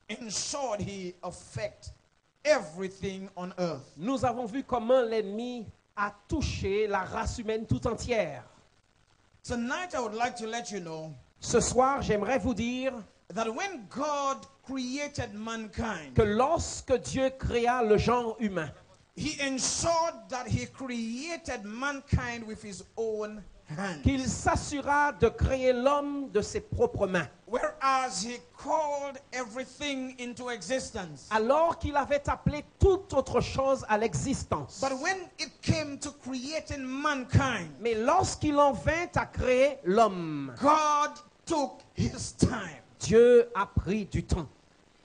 In short, he affects everything on earth. Nous avons vu comment l'ennemi a touché la race humaine tout entière. Tonight, I would like to let you know Ce soir, j'aimerais vous dire that when God created mankind, que lorsque Dieu créa le genre humain, he ensured that he created mankind with his own hands. qu'il s'assura de créer l'homme de ses propres mains, Whereas he called everything into existence. alors qu'il avait appelé toute autre chose à l'existence. But when it came to creating mankind, Mais lorsqu'il en vint à créer l'homme, God took his time. Dieu a pris du temps.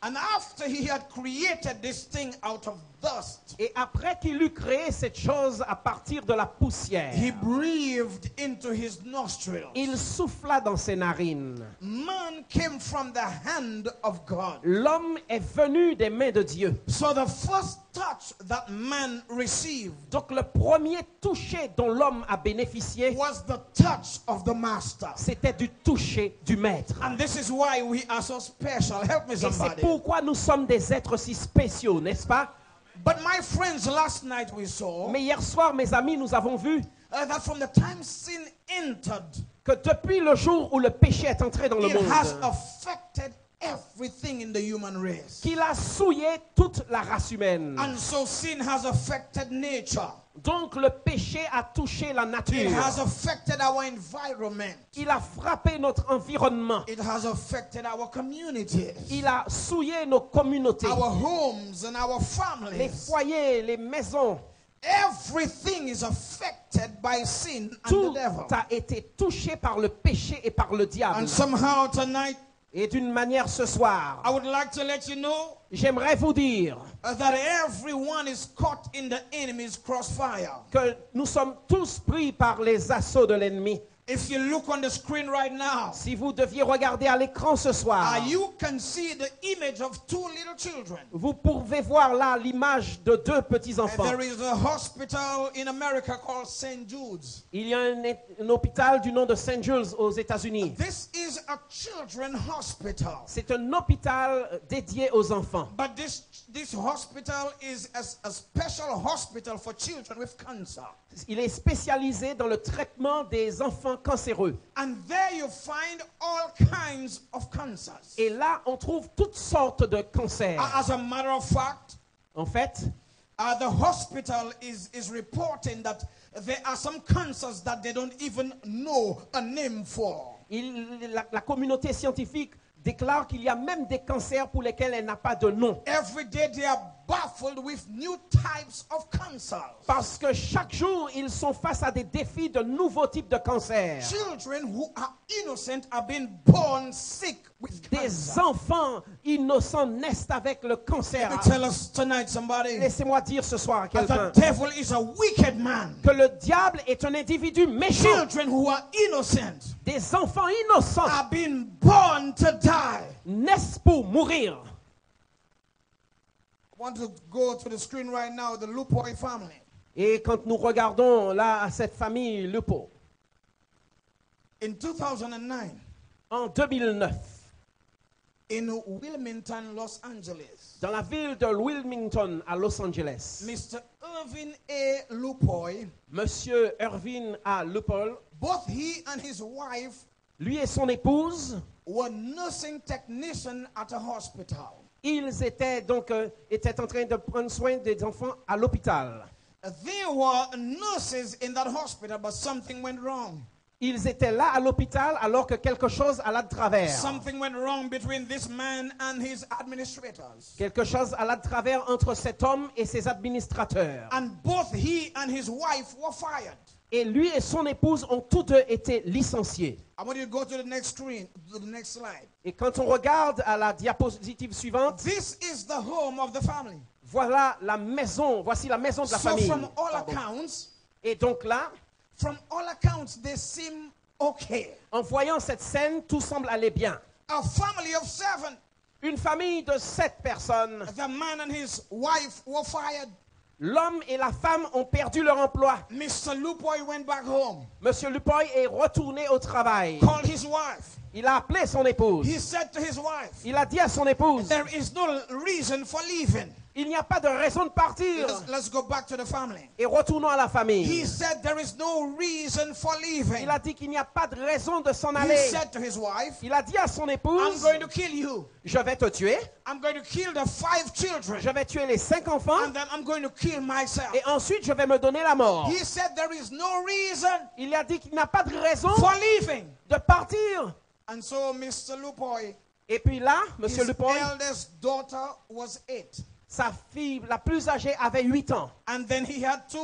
And after he had created this thing out of dust, Et après qu'il eut créé cette chose à partir de la poussière, he breathed into his nostrils. il souffla dans ses narines. Man came from the hand of God. L'homme est venu des mains de Dieu. So the first touch that man received Donc le premier toucher dont l'homme a bénéficié, was the touch of the master. c'était du toucher du maître. And this is why we are so special. Help me Et c'est somebody. pourquoi nous sommes des êtres si spéciaux, n'est-ce pas? But my friends, last night we saw Mais hier soir, mes amis, nous avons vu that from the time sin entered, que depuis le jour où le péché est entré dans le it has monde, affected everything in the human race. qu'il a souillé toute la race humaine. And so sin has affected nature. Donc le péché a touché la It nature. has affected our environment. Il a frappé notre environnement. It has affected our communities, Il a souillé nos communautés, our homes and our les families. foyers, les maisons. Everything is affected by sin and the Tout devil. a été touché par le péché et par le diable. And somehow tonight, Et d'une manière ce soir, I would like to let you know j'aimerais vous dire that everyone is caught in the enemy's crossfire. que nous sommes tous pris par les assauts de l'ennemi. If you look on the screen right now, Si vous deviez regarder à l'écran ce soir, you can see the image of two little children. vous pouvez voir là l'image de deux petits-enfants. There is a hospital in America called St. Jude's. Il y a un hôpital du nom de St. Jules aux États-Unis. This is a children's hospital. C'est un hôpital dédié aux enfants. But this hospital is a special hospital for children with cancer. Il est spécialisé dans le traitement des enfants cancéreux. And there you find all kinds of cancers. Et là, on trouve toutes sortes de cancers. As a matter of fact, En fait, the hospital is reporting that there are some cancers that they don't even know a name for. la communauté scientifique déclare qu'il y a même des cancers pour lesquels elle n'a pas de nom. Every day they are baffled with new types of cancers. Parce que chaque jour, ils sont face à des défis de nouveaux types de cancers. Children who are innocent are being born sick with Des cancer. enfants innocents naissent avec le cancer. Let me tell us tonight, somebody, Laissez-moi dire ce soir à that quelqu'un the devil is a wicked man. que le diable est un individu méchant. Children who are innocent Des enfants innocents are being born to die. naissent pour mourir. I want to go to the screen right now, the Lupoi family. Et quand nous regardons là à cette famille Lupo, In 2009, en 2009, in Wilmington, Los Angeles, dans la ville de Wilmington à Los Angeles, Mr. Irvin A. Lupoi, Monsieur Irvin A. Lupol, both he and his wife lui et son épouse, were nursing technicians at a hospital. ils étaient en train de prendre soin des enfants à l'hôpital. There were nurses in that hospital, but something went wrong. Ils étaient là à l'hôpital alors que quelque chose alla de travers. Something went wrong between this man and his administrators. Quelque chose alla de travers entre cet homme et ses administrateurs. And both he and his wife were fired. Et lui et son épouse ont tous deux été licenciés. I want you to go to the next screen, to the next slide. Et quand on regarde à la diapositive suivante, This is the home of the family. voilà la maison, voici la maison de la So famille. from all Pardon. accounts, Et donc là, they seem okay. en voyant cette scène, tout semble aller bien. A family of 7. Une famille de 7 personnes. The man and his wife were fired. L'homme et la femme ont perdu leur emploi. Mr. Lupoi went back home. Monsieur Lupoy est retourné au travail. Called his wife. Il a appelé son épouse. He said to his wife, Il a dit à son épouse, there is no reason for leaving. il n'y a pas de raison de partir. Let's go back to the family. Et retournons à la He famille. said there is no reason for leaving. Il a dit qu'il n'y a pas de raison de s'en He aller. said to his wife, Il a dit à son I'm épouse, going to kill you. je vais te tuer, I'm going to kill the 5 children. je vais tuer les 5 enfants, And then I'm going to kill myself. et ensuite je vais me donner la mort. He said there is no reason Il a dit qu'il n'a pas de raison for leaving. de partir. And so Mr. Lupoy, Et puis là, his Monsieur Lupoy, eldest daughter was 8. sa fille la plus âgée avait 8 ans. And then he had 2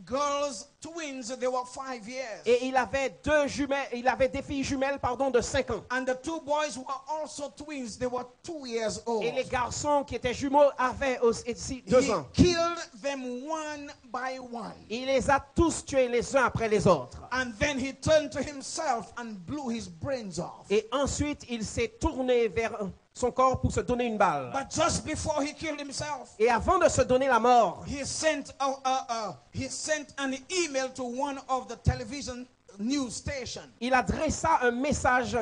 girls, twins, they were 5 years. Et il avait des filles jumelles, de 5 ans. And the 2 boys were also twins, they were 2 years old. Et les garçons qui étaient jumeaux avaient aussi 2 He ans. killed them one by one. Il les a tous tués les uns après les autres. And then he turned to himself and blew his brains off. Et ensuite, il s'est tourné vers son corps pour se donner une balle. But just before he killed himself, Et avant de se donner la mort, he sent an email to one of the television news stations. il adressa un message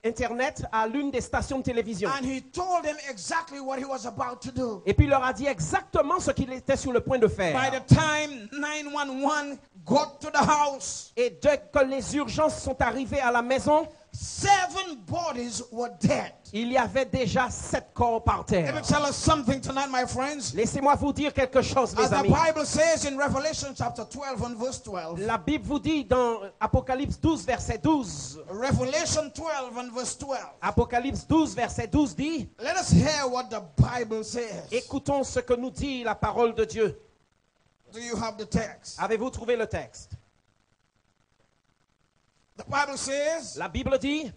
internet à l'une des stations de télévision. And he told them exactly what he was about to do. Et puis il leur a dit exactement ce qu'il était sur le point de By faire. the time 911 got to the house, Et dès que les urgences sont arrivées à la maison, 7 bodies were dead. il y avait déjà 7 corps par Let me terre. tell us something tonight, my friends. Laissez-moi vous dire quelque chose, As mes the amis. Bible says in Revelation chapter 12 and verse 12. La Bible vous dit dans Apocalypse 12, verset 12. Revelation 12 and verse 12. Apocalypse 12, verset 12 dit, Let us hear what the Bible says. écoutons ce que nous dit la parole de Dieu. Do you have the text? Avez-vous trouvé le texte? The Bible says, La Bible dit,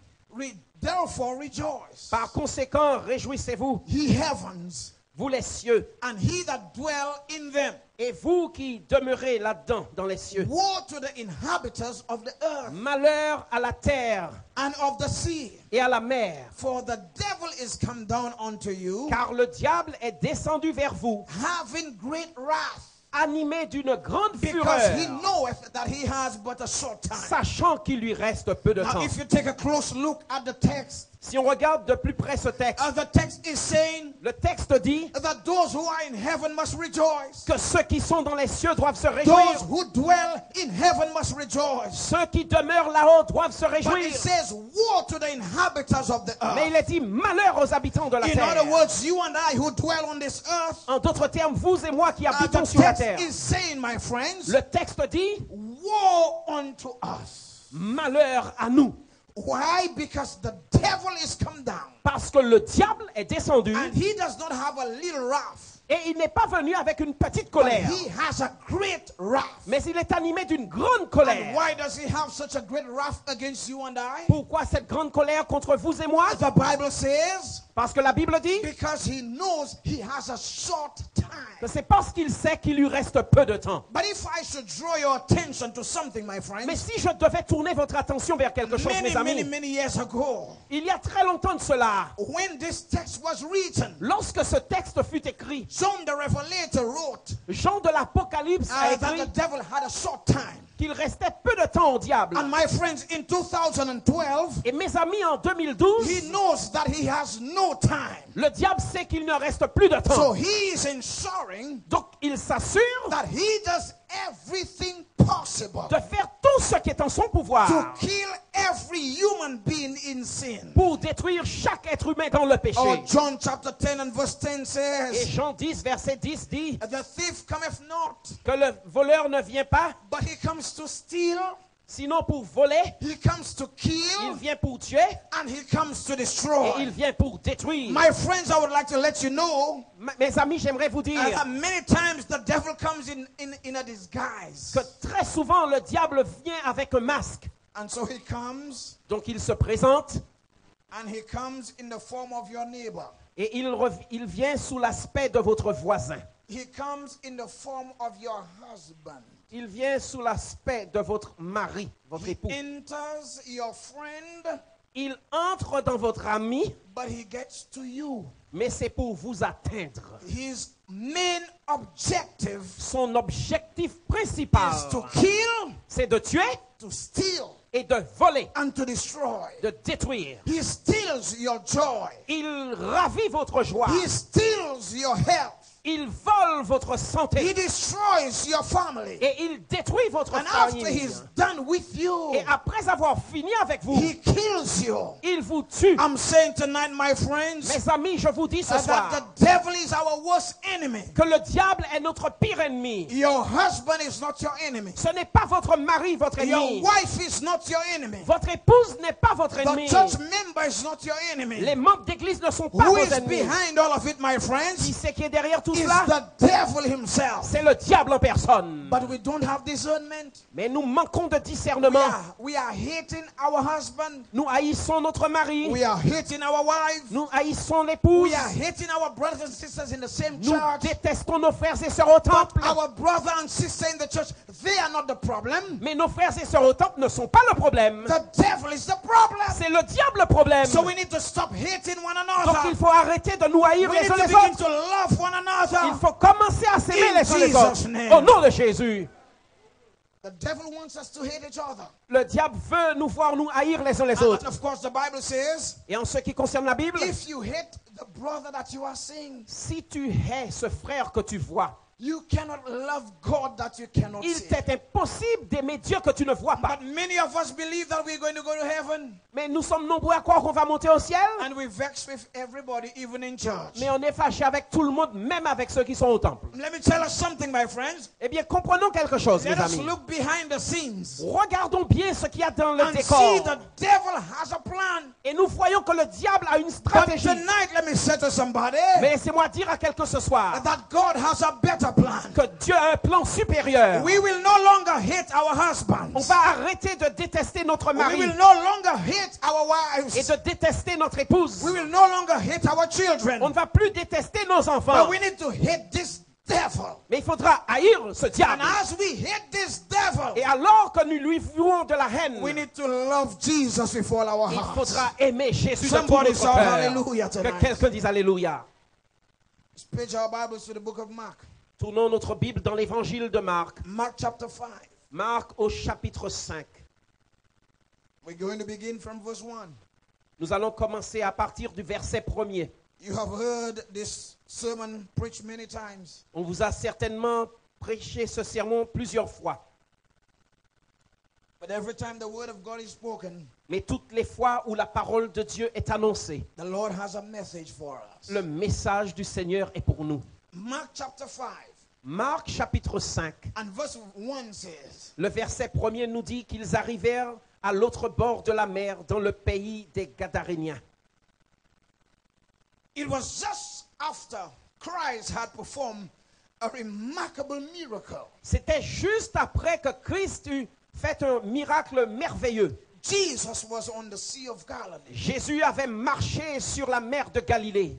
therefore rejoice, par conséquent, réjouissez-vous, ye heavens, vous les cieux, and he that dwell in them. et vous qui demeurez là-dedans, dans les cieux. Woe to the inhabitants of the earth Malheur à la terre and of the sea, et à la mer, for the devil is come down unto you, car le diable est descendu vers vous, having great wrath, animé d'une grande because he fureur, knoweth that he has but a short time. sachant qu'il lui reste peu de Now, temps. if you take a close look at the text, Si on regarde de plus près ce texte, the text is saying le texte dit that those who are in heaven must rejoice. que ceux qui sont dans les cieux doivent se Those réjouir. who dwell in heaven must rejoice. Ceux qui demeurent là-haut doivent se But it réjouir. says, woe to the inhabitants of the Mais il earth. est dit malheur aux habitants de la In terre. other words, you and I who dwell on this earth, En d'autres termes, vous et moi qui the habitons sur la terre. text is saying, my friends, Le texte dit woe unto us. malheur à nous. Why? Because the devil is come down. Parce que le diable est descendu And he does not have a little wrath, et il n'est pas venu avec une petite but colère. he has a great wrath. Mais il est animé d'une grande And colère. why does he have such a great wrath against you and I? Pourquoi cette grande colère contre vous et moi? The Bible says, Parce que la Bible dit because he knows he has a short que time. c'est parce qu'il sait qu'il lui reste peu de temps. But if I should draw your attention to something, my Mais friends, si je devais tourner votre attention vers quelque chose, mes amis, many years ago, il y a très longtemps de cela, when this text was written, lorsque ce texte fut écrit, John the Revelator wrote Jean de l'Apocalypse a that écrit the devil had a short time. qu'il restait peu de temps au diable. And my friends, in 2012, Et mes amis, en 2012, he knows that he has no time. le diable sait qu'il ne reste plus de So temps. he is ensuring Donc, il s'assure that he does everything possible de faire tout ce qui est en son pouvoir to kill every human being in sin. pour détruire chaque être humain dans le péché. Oh, John chapter 10 and verse 10 Et says, Jean 10, verset 10 dit the thief cometh not, que le voleur ne vient pas, but he comes to steal, sinon pour voler, he comes to il kill, vient pour tuer and he comes to et il destroy. vient pour détruire. My friends, I would like to let you know Mes amis, j'aimerais vous dire that many times the devil comes in a disguise. que très souvent le diable vient avec un masque. And so he comes, Donc il se présente and he comes in the form of your neighbor. et il vient sous l'aspect de votre voisin. He comes in the form of your husband. Il vient sous l'aspect de votre mari, votre He époux. enters your friend, Il entre dans votre ami, but he gets to you. mais c'est pour vous atteindre. His main objective son objectif principal, is to kill, c'est de tuer to steal, et de voler, and to destroy. de détruire. He steals your joy. Il ravit votre joie. He steals your health. Il vole votre He santé. destroys your family. Et il détruit votre And after famille. he's done with you, Et après avoir fini avec vous, he kills you. il vous tue. I'm saying tonight, my friends, Mes amis, je vous dis ce that soir the devil is our worst enemy. que le diable est notre pire ennemi. Your husband is not your enemy. Ce n'est pas votre mari, votre Your ennemi. wife is not your enemy. Votre épouse n'est pas votre The ennemi. church member is not your enemy. Les membres d'église ne sont pas Who vos is ennemis. behind all of it, my Qui friends? c'est qui est derrière tout Is cela? the devil himself. C'est le diable en personne. But we don't have discernment. Mais nous manquons de discernement. We are hating our husband. Nous haïssons notre mari. We are hating our wives. Nous haïssons l'épouse. We are hating our brothers and sisters in the same Nous church. détestons nos frères et sœurs au temple. But our brother and sister in the church, they are not the problem. Mais nos frères et sœurs au temple ne sont pas le problème. The devil is the problem. C'est le diable le problème. So we need to stop hating one Donc il another. faut arrêter de nous haïr We les need uns to les begin autres. to love one Il another. faut commencer à s'aimer In les uns les Jesus' autres. name. Au nom de Jésus. The devil wants us to hate each other. Le diable veut nous voir nous haïr les uns les And autres. of course, the Bible says, Et en ce qui concerne la Bible, if you hate the brother that you are seeing, si tu hais ce frère que tu vois, you cannot love God that you cannot il see. t'est impossible d'aimer Dieu que tu ne vois pas. But many of us believe that we're going to go to heaven, Mais nous sommes nombreux à croire qu'on va monter au ciel. and we vex with everybody, even in church. Mais on est fâché avec tout le monde, même avec ceux qui sont au temple. Let me tell us something, my friends. Eh bien, comprenons quelque chose, mes Let us amis. look behind the scenes Regardons bien ce qu'il y a dans le and décor. see the devil has a plan. Et nous voyons que le diable a une But stratégie. tonight, let me say to somebody Mais laissez-moi dire à quelqu'un ce soir that God has a better plan. que Dieu a un plan supérieur. We will no longer hate our On husbands. va arrêter de détester notre We mari will no longer hate our et wives. de détester notre épouse. We will no longer hate our On children. ne va plus détester nos enfants. But we need to hate this devil. Mais il faudra haïr ce And diable. as we hate this devil, Et alors que nous lui vouons de la haine, we need to love Jesus with all our il hearts. faudra aimer Jésus de tout Somebody notre shout cœur. hallelujah Que tonight. quelqu'un dise Alléluia. Let's page our Bibles to the book of Mark. Tournons notre Bible dans l'évangile de Marc. Mark chapter 5. Marc au chapitre 5. We're going to begin from verse 1. Nous allons commencer à partir du verset 1er. You have heard this sermon preached many times. On vous a certainement prêché ce sermon plusieurs fois. But every time the word of God is spoken, Mais toutes les fois où la parole de Dieu est annoncée, the Lord has a message for us. le message du Seigneur est pour nous. Mark chapter 5 Marc chapitre 5, and verse 1 says, le verset 1er nous dit qu'ils arrivèrent à l'autre bord de la mer dans le pays des Gadaréniens. it was just after Christ had performed a remarkable miracle. C'était juste après que Christ eut fait un miracle merveilleux. Jesus was on the Sea of Galilee. Jésus avait marché sur la mer de Galilée.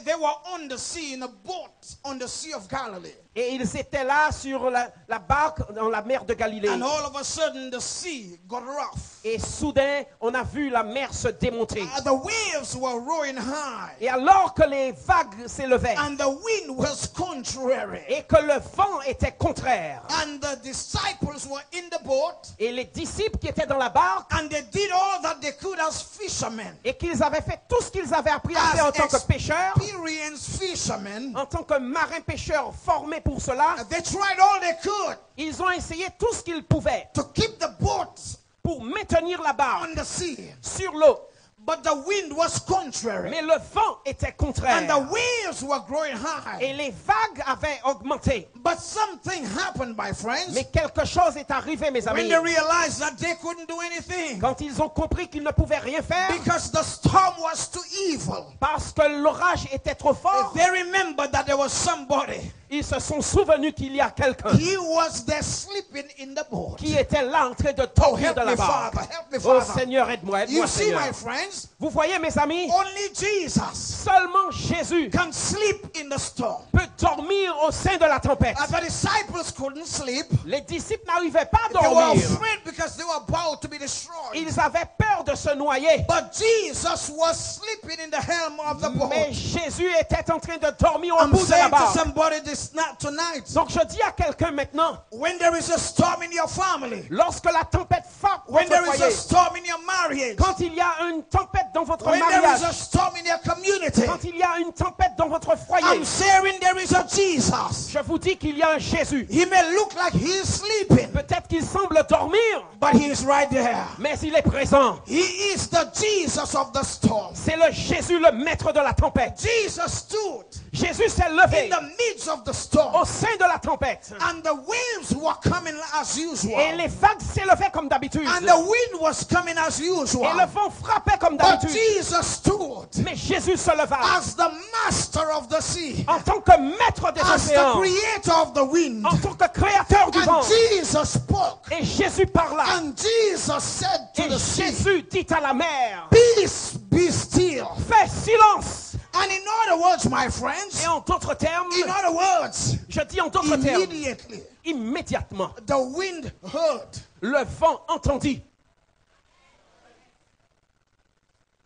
They were on the sea in a boat on the Sea of Galilee. Et ils étaient là sur la barque dans la mer de Galilée. And all of a sudden the sea got rough. Et soudain, on a vu la mer se démonter. The waves were roaring high. Et alors que les vagues s'élevaient And the wind was contrary. et que le vent était contraire, And the disciples were in the boat. et les disciples qui étaient dans la barque And they did all that they could as fishermen. et qu'ils avaient fait tout ce qu'ils avaient appris à faire en tant que pêcheurs, Experienced fishermen. en tant que marins pêcheurs formés pour cela, They tried all they could ils ont essayé tout ce qu'ils pouvaient to keep the boat pour maintenir la barque on the sea. sur l'eau. But the wind was contrary. Mais le vent était contraire And the waves were growing high. et les vagues avaient augmenté. But something happened, my friends. Mais quelque chose est arrivé, mes When amis, they realized that they couldn't do anything. quand ils ont compris qu'ils ne pouvaient rien faire Because the storm was too evil. parce que l'orage était trop fort. They remembered that there was somebody. Ils se sont souvenus qu'il y a quelqu'un He was there sleeping in the boat. qui était là en train de Oh, dormir help de la me, barque. Father. Help me, Oh Father. Seigneur, aide-moi, You aide-moi, see, Seigneur. my friends, Vous voyez, mes amis, Only Jesus seulement Jésus can sleep in the storm. peut dormir au sein de la tempête. The disciples couldn't sleep. Les disciples n'arrivaient pas à They were dormir. afraid because they were about to be destroyed. Ils avaient peur de se noyer. But Jesus was sleeping in the helm of the boat. Mais Jésus était en train de dormir au I'm bout de la saying to barque. somebody this night tonight, Donc je dis à quelqu'un maintenant, when there is a storm in your family, lorsque la tempête frappe when votre there is a foyer, storm in your marriage, quand il y a une tempête dans votre when there is a mariage, storm in your community, quand il y a une tempête dans votre foyer, I'm saying there is a Jesus. je vous dis qu'il y a un Jésus. He may look like he is sleeping, Peut-être qu'il semble dormir, but he is right there. mais il est présent. He is the Jesus of the storm. C'est le Jésus, le maître de la tempête. Jesus stood Jésus s'est in levé the midst of the storm, au sein de la tempête. and the waves were coming as Et usual, les vagues s'élevaient comme d'habitude. and the wind was coming as Et le usual. vent frappait comme But d'habitude. Jesus stood Mais Jésus se leva as the master of the sea, en tant que maître des as the océans, creator of the wind. en tant que créateur du vent. And Jesus spoke, Et Jésus parla. and Jesus said to Et the sea, Jésus dit à la mer, "Peace, be still." fais silence. And in other words, my friends, Et en d'autres termes, in other words, je dis en d'autres termes, immediately immédiatement, the wind heard. le vent entendit.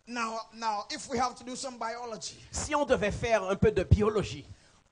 Now, if we have to do some biology, Si on devait faire un peu de biologie,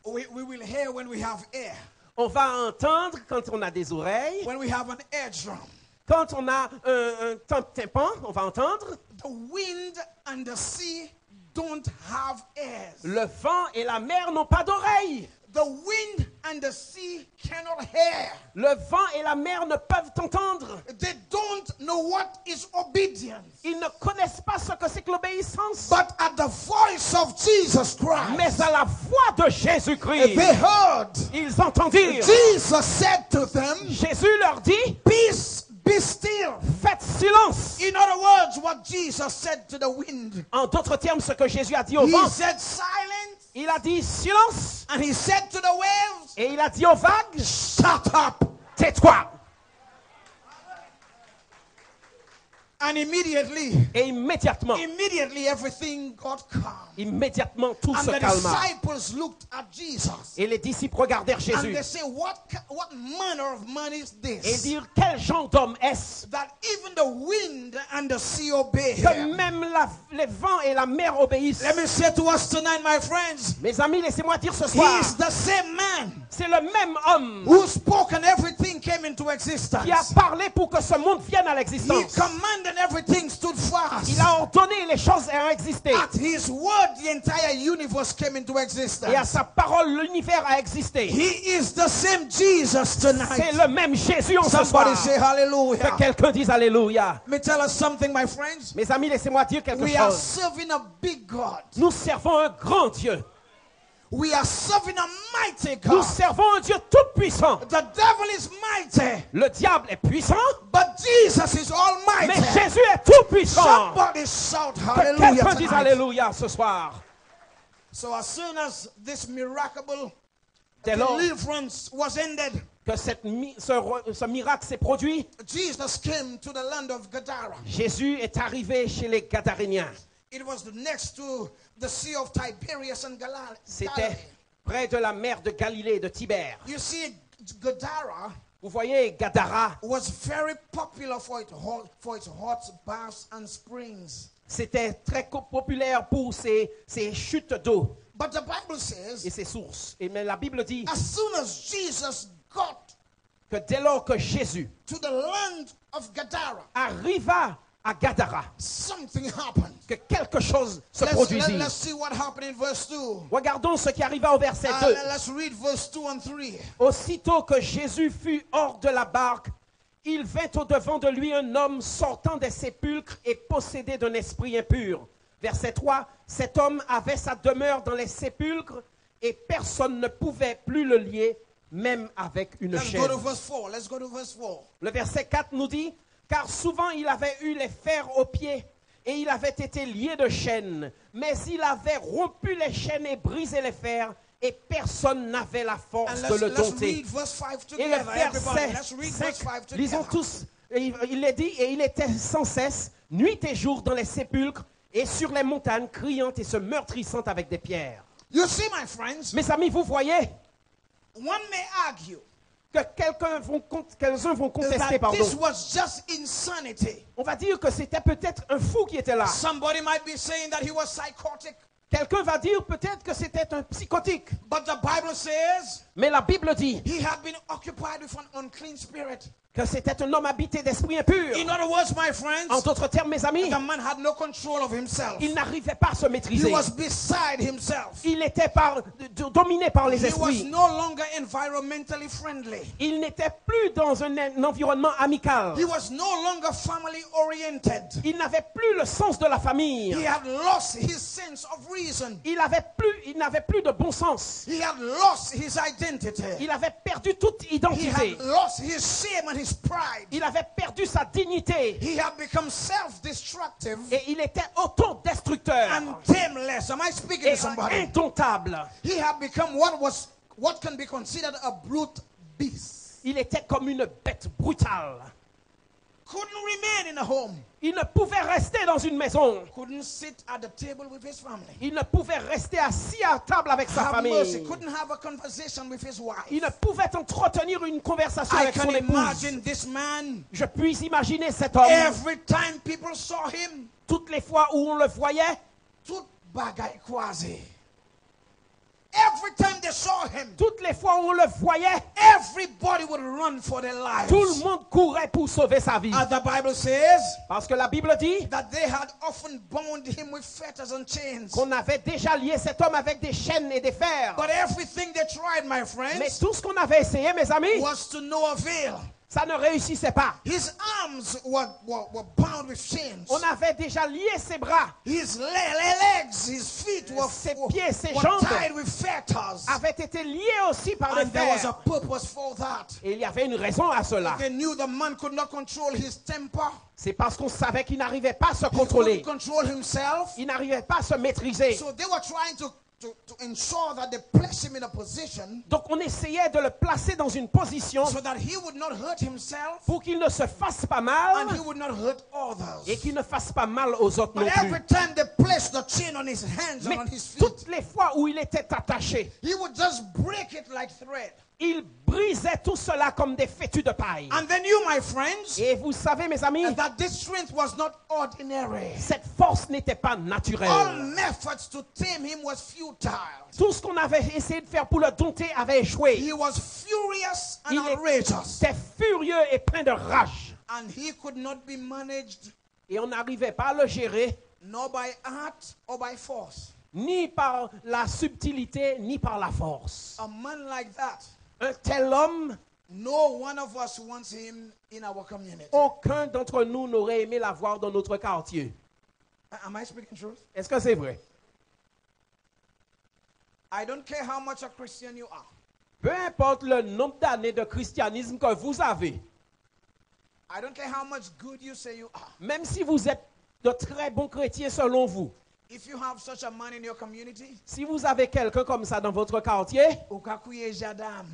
we will hear when we have air, on va entendre quand on a des oreilles, when we have an air drum. quand on a un tympan, on va entendre. The wind and the sea don't have ears. Le vent et la mer n'ont pas d'oreilles. The wind and the sea cannot hear. Le vent et la mer ne peuvent entendre. They don't know what is obedience. Ils ne connaissent pas ce que c'est que l'obéissance. But at the voice of Jesus Mais Christ, à la voix de Jésus-Christ, they heard. ils entendirent. Jesus said to them, Jésus leur dit, "Peace, be still." faites silence. In other words, what Jesus said to the wind, En d'autres termes, ce que Jésus a dit au he vent, said silence, il a dit silence. and he said to the waves, Et il a dit aux vagues, "Shut up." tais-toi. And immediately everything got calm. Immédiatement, tout And se the calma. disciples looked at Jesus. Et les disciples regardèrent And Jésus they say, what manner of man is et this? dirent, quel genre d'homme est-ce That even the wind and the sea obey que him. même les vents et la mer obéissent? Let me say to us tonight, my friends, Mes amis, laissez-moi dire ce he soir, is the same man c'est le même homme who spoke and everything came into existence. qui a parlé pour que ce monde vienne à He l'existence. commanded and everything stood fast. Il a ordonné et les choses ont existé. At his word, the entire universe came into Et à existence. sa parole, l'univers a existé. He is the same Jesus C'est tonight. le même Jésus en ce Somebody soir. say Que hallelujah. quelqu'un dise Alléluia. Let me tell us something, my friends. Mes amis, laissez-moi dire quelque We are chose. serving a big God. Nous servons un grand Dieu. We are serving a mighty Nous God. servons un Dieu tout-puissant. The devil is mighty, Le diable est puissant, but Jesus is mais almighty. Jésus est tout-puissant. Somebody shout Que hallelujah quelqu'un dise tonight. Alléluia ce soir. So as soon as this miracle Dès lors deliverance was ended, que ce miracle s'est produit, Jesus came to the land of Gadara. Jésus est arrivé chez les Gadaréniens. It was next to the Sea of Tiberias and Galilee. C'était près de la mer de Galilée, de Tibère. You see, Gadara Vous voyez, Gadara, was very popular for its hot baths and springs. c'était très populaire pour ses chutes d'eau But the Bible says, et ses sources. Mais la Bible dit as soon as Jesus got que dès lors que Jésus to the land of Gadara, arriva à Gadara, something happened. que quelque chose se produisit. Let's see what happened in verse 2. Regardons ce qui arriva au verset 2. Let's read verse 2 and 3. Aussitôt que Jésus fut hors de la barque, il vint au-devant de lui un homme sortant des sépulcres et possédé d'un esprit impur. Verset 3, cet homme avait sa demeure dans les sépulcres et personne ne pouvait plus le lier, même avec une Let's chaîne. go to verse 4. Let's go to verse 4. Le verset 4 nous dit, car souvent il avait eu les fers aux pieds et il avait été lié de chaînes, mais il avait rompu les chaînes et brisé les fers et personne n'avait la force And de le let's dompter. read verse 5 Et le together, everybody. verset Let's read verse 5 5, lisons together. tous, il est dit, et il était sans cesse, nuit et jour dans les sépulcres, et sur les montagnes criant et se meurtrissant avec des pierres. You see, my friends, Mes amis, vous voyez one may argue que quelqu'un vont contester, that this pardon. was just insanity. On va dire que c'était peut-être un fou qui était là. Somebody might be saying that he was psychotic. Quelqu'un va dire peut-être que c'était un psychotique. But the Bible says Mais la Bible dit he had been occupied with an unclean spirit. que c'était un homme habité d'esprit impur. In other words, my En friends, d'autres termes, mes amis, the man had no control of himself. il n'arrivait pas à se He maîtriser. was beside himself. Il était dominé par les He was esprits. no longer environmentally friendly. Il n'était plus dans un environnement amical. He was no longer family oriented. Il n'avait plus le sens de la famille. He had lost his sense of reason. Il n'avait plus de bon sens. He had lost his identity. Il avait perdu toute He identité. had lost his shame and his pride. Il avait perdu sa dignité. He had become self-destructive Et il était autodestructeur. and tameless. Am I speaking Et to somebody? indomptable. He had become what can be considered a brute beast. Il était comme une bête brutale. Couldn't remain in a home. Il ne pouvait rester dans une maison. Couldn't sit at the table with his family. Il ne pouvait rester assis à table avec sa Have mercy. famille. Couldn't have a conversation with his wife. Il ne pouvait entretenir une conversation I avec can son épouse. imagine this man. Je puis imaginer cet homme. Every time people saw him, Toutes les fois où on le voyait, tout bagay quasi. Every time they saw him, toutes les fois où on le voyait, everybody would run for their lives. tout le monde courait pour sauver sa vie. As the Bible says, Parce que la Bible dit that they had often bound him with fetters and chains. qu'on avait déjà lié cet homme avec des chaînes et des fers. But everything they tried, my Mais friends, tout ce qu'on avait essayé, mes amis, was to no avail. ça ne réussissait pas. His arms were bound with chains. On avait déjà lié ses bras, His legs, his feet Ses pieds, ses were jambes tied with fetters. avaient été liés aussi par les And there was a fers. purpose for that. Et il y avait une raison à cela. They knew the man could not control his temper. C'est parce qu'on savait qu'il n'arrivait pas à se He contrôler. couldn't control himself. Il n'arrivait pas à se maîtriser. So they were trying to ensure that they placed him in a position Donc on essayait de le placer dans une position so that he would not hurt himself pour qu'il ne se fasse pas and mal he would not hurt others. et qu'il ne fasse pas mal aux autres non But plus. every time they placed the chain on his hands Mais and on his feet, toutes les fois où il était attaché, he would just break it like thread. il brisait tout cela comme des fétus de paille. And then you, my friends, Et vous savez, mes amis, that this strength was not ordinary. cette force n'était pas All naturelle. methods to tame him was futile. Tout ce qu'on avait essayé de faire pour le dompter avait échoué. He was furious and Il outrageous. était furieux et plein de rage. And he could not be managed Et on n'arrivait pas à le gérer, nor by art or by force. ni par la subtilité, ni par la force. A man like that, Un tel homme, no one of us wants him in our community. aucun d'entre nous n'aurait aimé l'avoir dans notre quartier. Am I speaking truth? Est-ce que c'est vrai? I don't care how much a Christian you are. Peu importe le nombre d'années de christianisme que vous avez, I don't care how much good you say you are. même si vous êtes de très bons chrétiens selon vous, If you have such a man in your community, si vous avez quelqu'un comme ça dans votre quartier, Okakuye Jadam,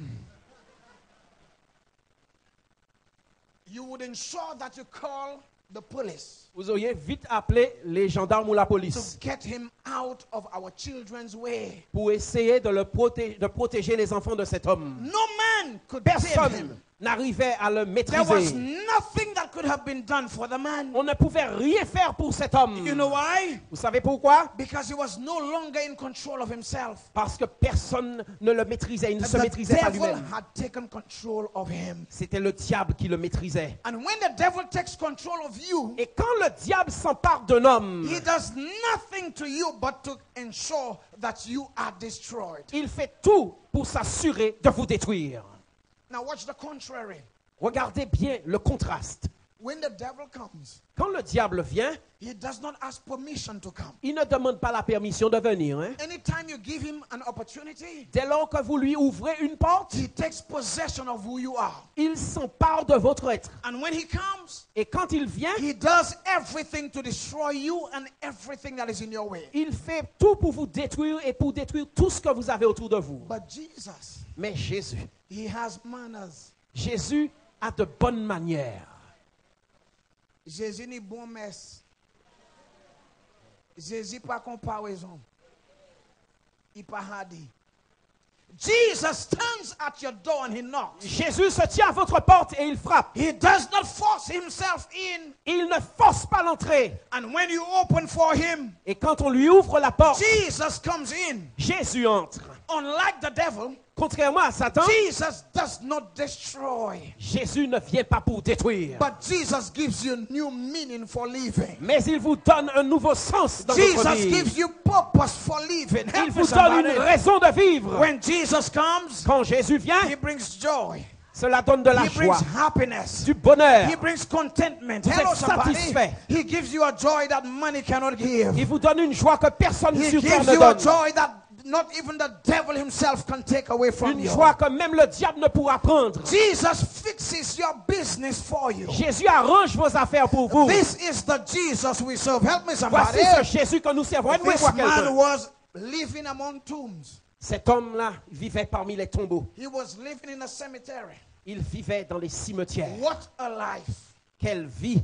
you would ensure that you call the police vous auriez vite appelé les gendarmes ou la to police get him out of our children's way. pour essayer de protéger les enfants de cet homme. No man could tame him. Personne n'arrivait à le There was maîtriser. nothing that could have been done for the man. On ne pouvait rien faire pour cet homme. You know why? Vous savez pourquoi? Because he was no longer in control of himself. Parce que personne ne le maîtrisait, il ne se The maîtrisait pas devil lui-même. had taken control of him. C'était le diable qui le maîtrisait. And when the devil takes control of you, Et quand le diable s'empare d'un homme, he does nothing to you but to ensure that you are destroyed. il fait tout pour s'assurer de vous détruire. Now watch the contrary. Regardez bien le contraste. When the devil comes, Quand le diable vient, he does not ask permission to come. il ne demande pas la permission de venir. Hein. Anytime you give him an opportunity, Dès lors que vous lui ouvrez une porte, he takes possession of who you are. il s'empare de votre être. And when he comes, Et quand il vient, he does everything to destroy you and everything that is in your way. il fait tout pour vous détruire et pour détruire tout ce que vous avez autour de vous. But Jesus, Mais Jésus, he has manners. Jésus a de bonnes manières. Jésus n'est bon mess. Jésus pas comparaison. Il pas hadi. Jesus stands at your door and he knocks. Jésus se tient à votre porte et il frappe. He does not force himself in. Il ne force pas l'entrée. And when you open for him, Et quand on lui ouvre la porte, Jesus comes in. Jésus entre. Unlike the devil, Contrairement à Satan, Jesus does not destroy. Jésus ne vient pas pour détruire. But Jesus gives you new meaning for living. Mais il vous donne un nouveau sens dans votre Jesus vie. gives you purpose for living. Il Help me, vous donne une somebody. raison de vivre. When Jesus comes, Quand Jésus vient, he brings joy. cela donne de la He brings joie, happiness. du bonheur. He brings contentment. Vous Hello, êtes somebody. satisfait. He gives you a joy that money cannot give. Il vous donne une joie que personne He sur terre gives ne you a donne. joy that not even the devil himself can take away from Une you. joie que même le diable ne pourra prendre. Jesus fixes your business for you. Jésus arrange vos affaires pour vous. This is the Jesus we serve. Help me, somebody. Voici ce Jésus que nous servons. Aidez-moi This voir man quelqu'un. was living among tombs. Cet homme-là vivait parmi les tombeaux. He was living in a cemetery. Il vivait dans les cimetières. What a life. Quelle vie!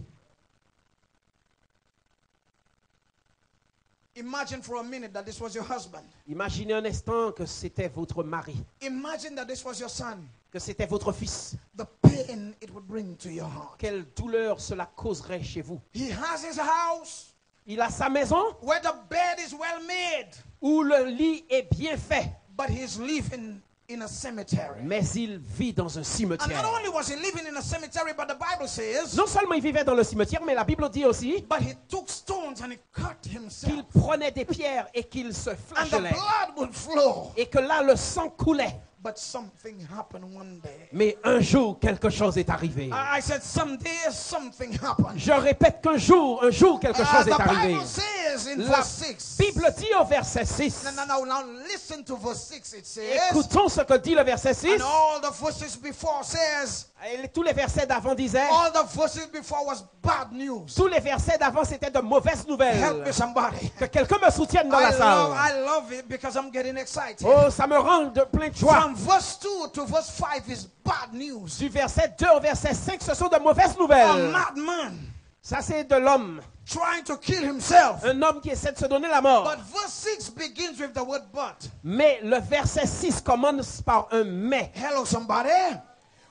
Imagine for a minute that this was your husband. Imaginez un instant que c'était votre mari, Imagine that this was your son. que c'était votre fils. The pain it would bring to your heart. Quelle douleur cela causerait chez vous. He has his house Il a sa maison where the bed is well made, où le lit est bien fait, but he's living in a cemetery. mais il vit dans un And cimetière. not only was he living in a cemetery, but the Bible says, Non seulement il vivait dans le cimetière, mais la Bible dit aussi but he took stones and he cut himself. qu'il prenait des pierres et qu'il se And the flagellait. blood would flow. Et que là, le sang coulait. But something happened one day. Mais un jour, quelque chose est arrivé. I said, someday something happened. Je répète qu'un jour, quelque chose est The arrivé. Bible says in La verse 6. Bible dit au verset 6. Now listen to verse 6. It says, Écoutons ce que dit le verset 6. and all the verses before says, Et tous les versets d'avant disaient, all the verses before was bad news. tous les versets d'avant c'était de mauvaises Help nouvelles. me, somebody. Que quelqu'un me soutienne dans la salle. I love it because I'm getting excited. Oh, ça me rend de plein de joie. From verse 2 to verse 5 is bad news. Du verset 2 au verset 5, ce sont de mauvaises A nouvelles. madman Ça, c'est de l'homme. trying to kill himself. Un homme qui essaie de se donner la mort. But verse 6 begins with the word but. Mais le verset 6 commence par un mais. Hello, somebody.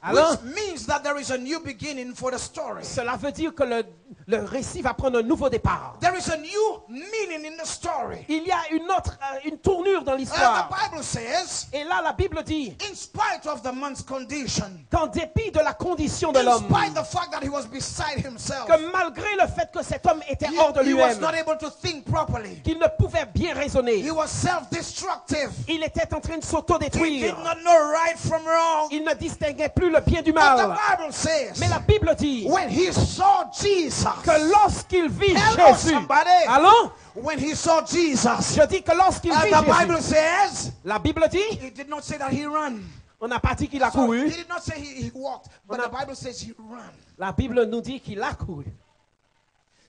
Alors, Which means that there is a new beginning for the story. cela veut dire que le récit va prendre un nouveau départ. There is a new meaning in the story. Il y a une tournure dans The l'histoire. Bible says, Et là, la Bible dit in spite of the man's condition, qu'en dépit de la condition de in l'homme, spite of the fact that he was beside himself, que malgré le fait que cet homme était hors de he was lui-même, not able to think properly. qu'il ne pouvait bien raisonner, He was self-destructive. il était en train de He did s'autodétruire. not know right from wrong. Il ne distinguait plus le bien du But the mal. Bible says, Mais la Bible dit when he saw Jesus, que lorsqu'il vit Hello, Jésus, somebody. allons, when he saw Jesus, je dis que lorsqu'il vit the Bible Jésus, says, la Bible dit, it did not say that he ran. on n'a pas dit qu'il a So, he couru, did not say he walked, but On a- the Bible says he ran. la Bible nous dit qu'il a couru.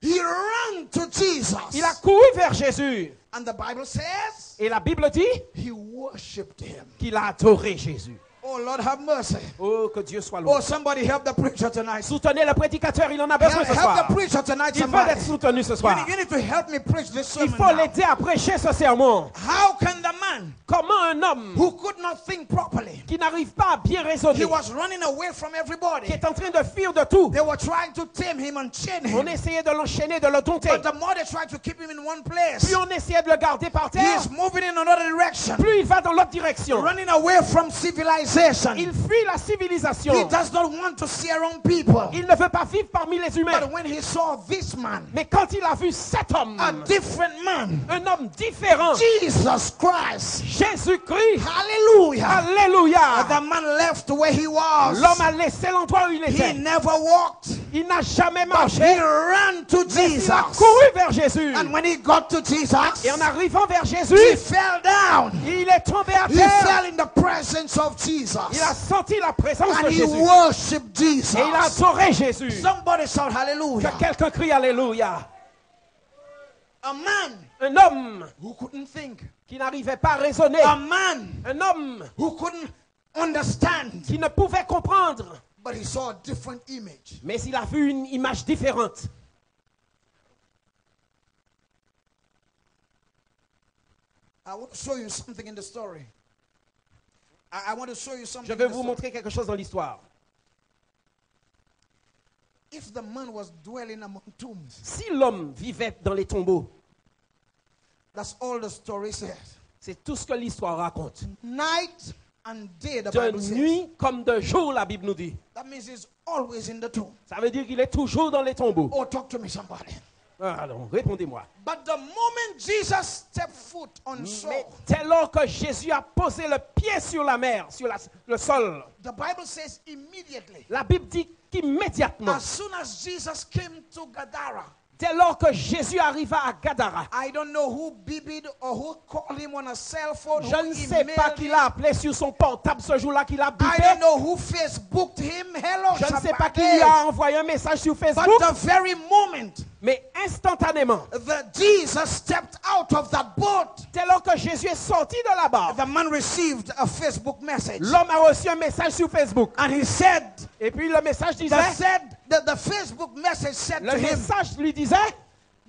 He ran to Jesus. Il a couru vers Jésus. And the Bible says Et la Bible dit he worshipped him. qu'il a adoré Jésus. Oh, Lord, have mercy. Oh, que Dieu soit loué. Oh, somebody help the preacher tonight. Soutenez le prédicateur, il en a besoin ce Help soir. the preacher tonight, Il veut somebody. être soutenu ce soir. You need to help me preach this Il sermon faut now. l'aider à prêcher ce sermon. How can the man Comment un homme who could not think properly, qui n'arrive pas à bien he raisonner, was running away from qui everybody. est en train de fuir de tout, They were trying to tame him and chain on him. essayait de l'enchaîner, de le dompter. But the more they tried to keep him in one place, Plus on essayait de le garder par he terre, is moving in another direction, plus il va dans l'autre direction. running away from civilization. Il fuit la He civilisation. does not want to see around people. Il ne veut pas vivre parmi les humains. But when he saw this man, Mais quand il a vu cet homme, a different man, un homme différent, Jesus Christ, Jésus-Christ, hallelujah, alléluia, the man left where he was. l'homme a laissé l'endroit où il He était. never walked. Il n'a jamais He marché. ran to Il a Jesus. couru vers Jésus. And when he got to Jesus, Et en arrivant vers he Jésus, fell down. il est tombé à He terre. fell in the presence of Jesus. Il a senti la présence And de he Jésus. worshipped Jesus. Et il a adoré Jésus. Somebody shout hallelujah. Que quelqu'un crie alléluia. A man Un homme who couldn't think. qui n'arrivait pas à raisonner. A man Un homme who couldn't understand. qui ne pouvait comprendre. But he saw a different image. Mais il a vu une image différente. I want to show you something in the story. I want to show you something. Je vais vous montrer quelque chose dans l'histoire. If the man was dwelling among tombs, Si l'homme vivait dans les tombeaux, that's all the story says. c'est tout ce que l'histoire raconte. Night and day, the De Bible says. nuit comme de jour, la Bible nous dit. That means he's always in the tomb. Ça veut dire qu'il est toujours dans les tombeaux. Oh, talk to me, somebody. Alors, répondez-moi. But the moment Jesus stepped foot on Mais shore, dès lors que Jésus a posé le pied sur la mer, sur le sol, the Bible says immediately, la Bible dit qu'immédiatement, as soon as Jesus came to Gadara, dès lors que Jésus arriva à Gadara, I don't know who bibied or who called him on a cell phone. je who ne sais pas emailed qui him. l'a appelé sur son portable ce jour-là, qui l'a I bipé. don't know who Facebooked him. Hello, Je ne sais pas qui somebody. lui a envoyé un message sur But Facebook, the very moment mais instantanément, that Jesus stepped out of that boat, dès lors que Jésus est sorti de la barque, the man received a Facebook message. l'homme a reçu un message sur Facebook. And he said, Et puis le message disait, the Facebook message said le to him, message lui disait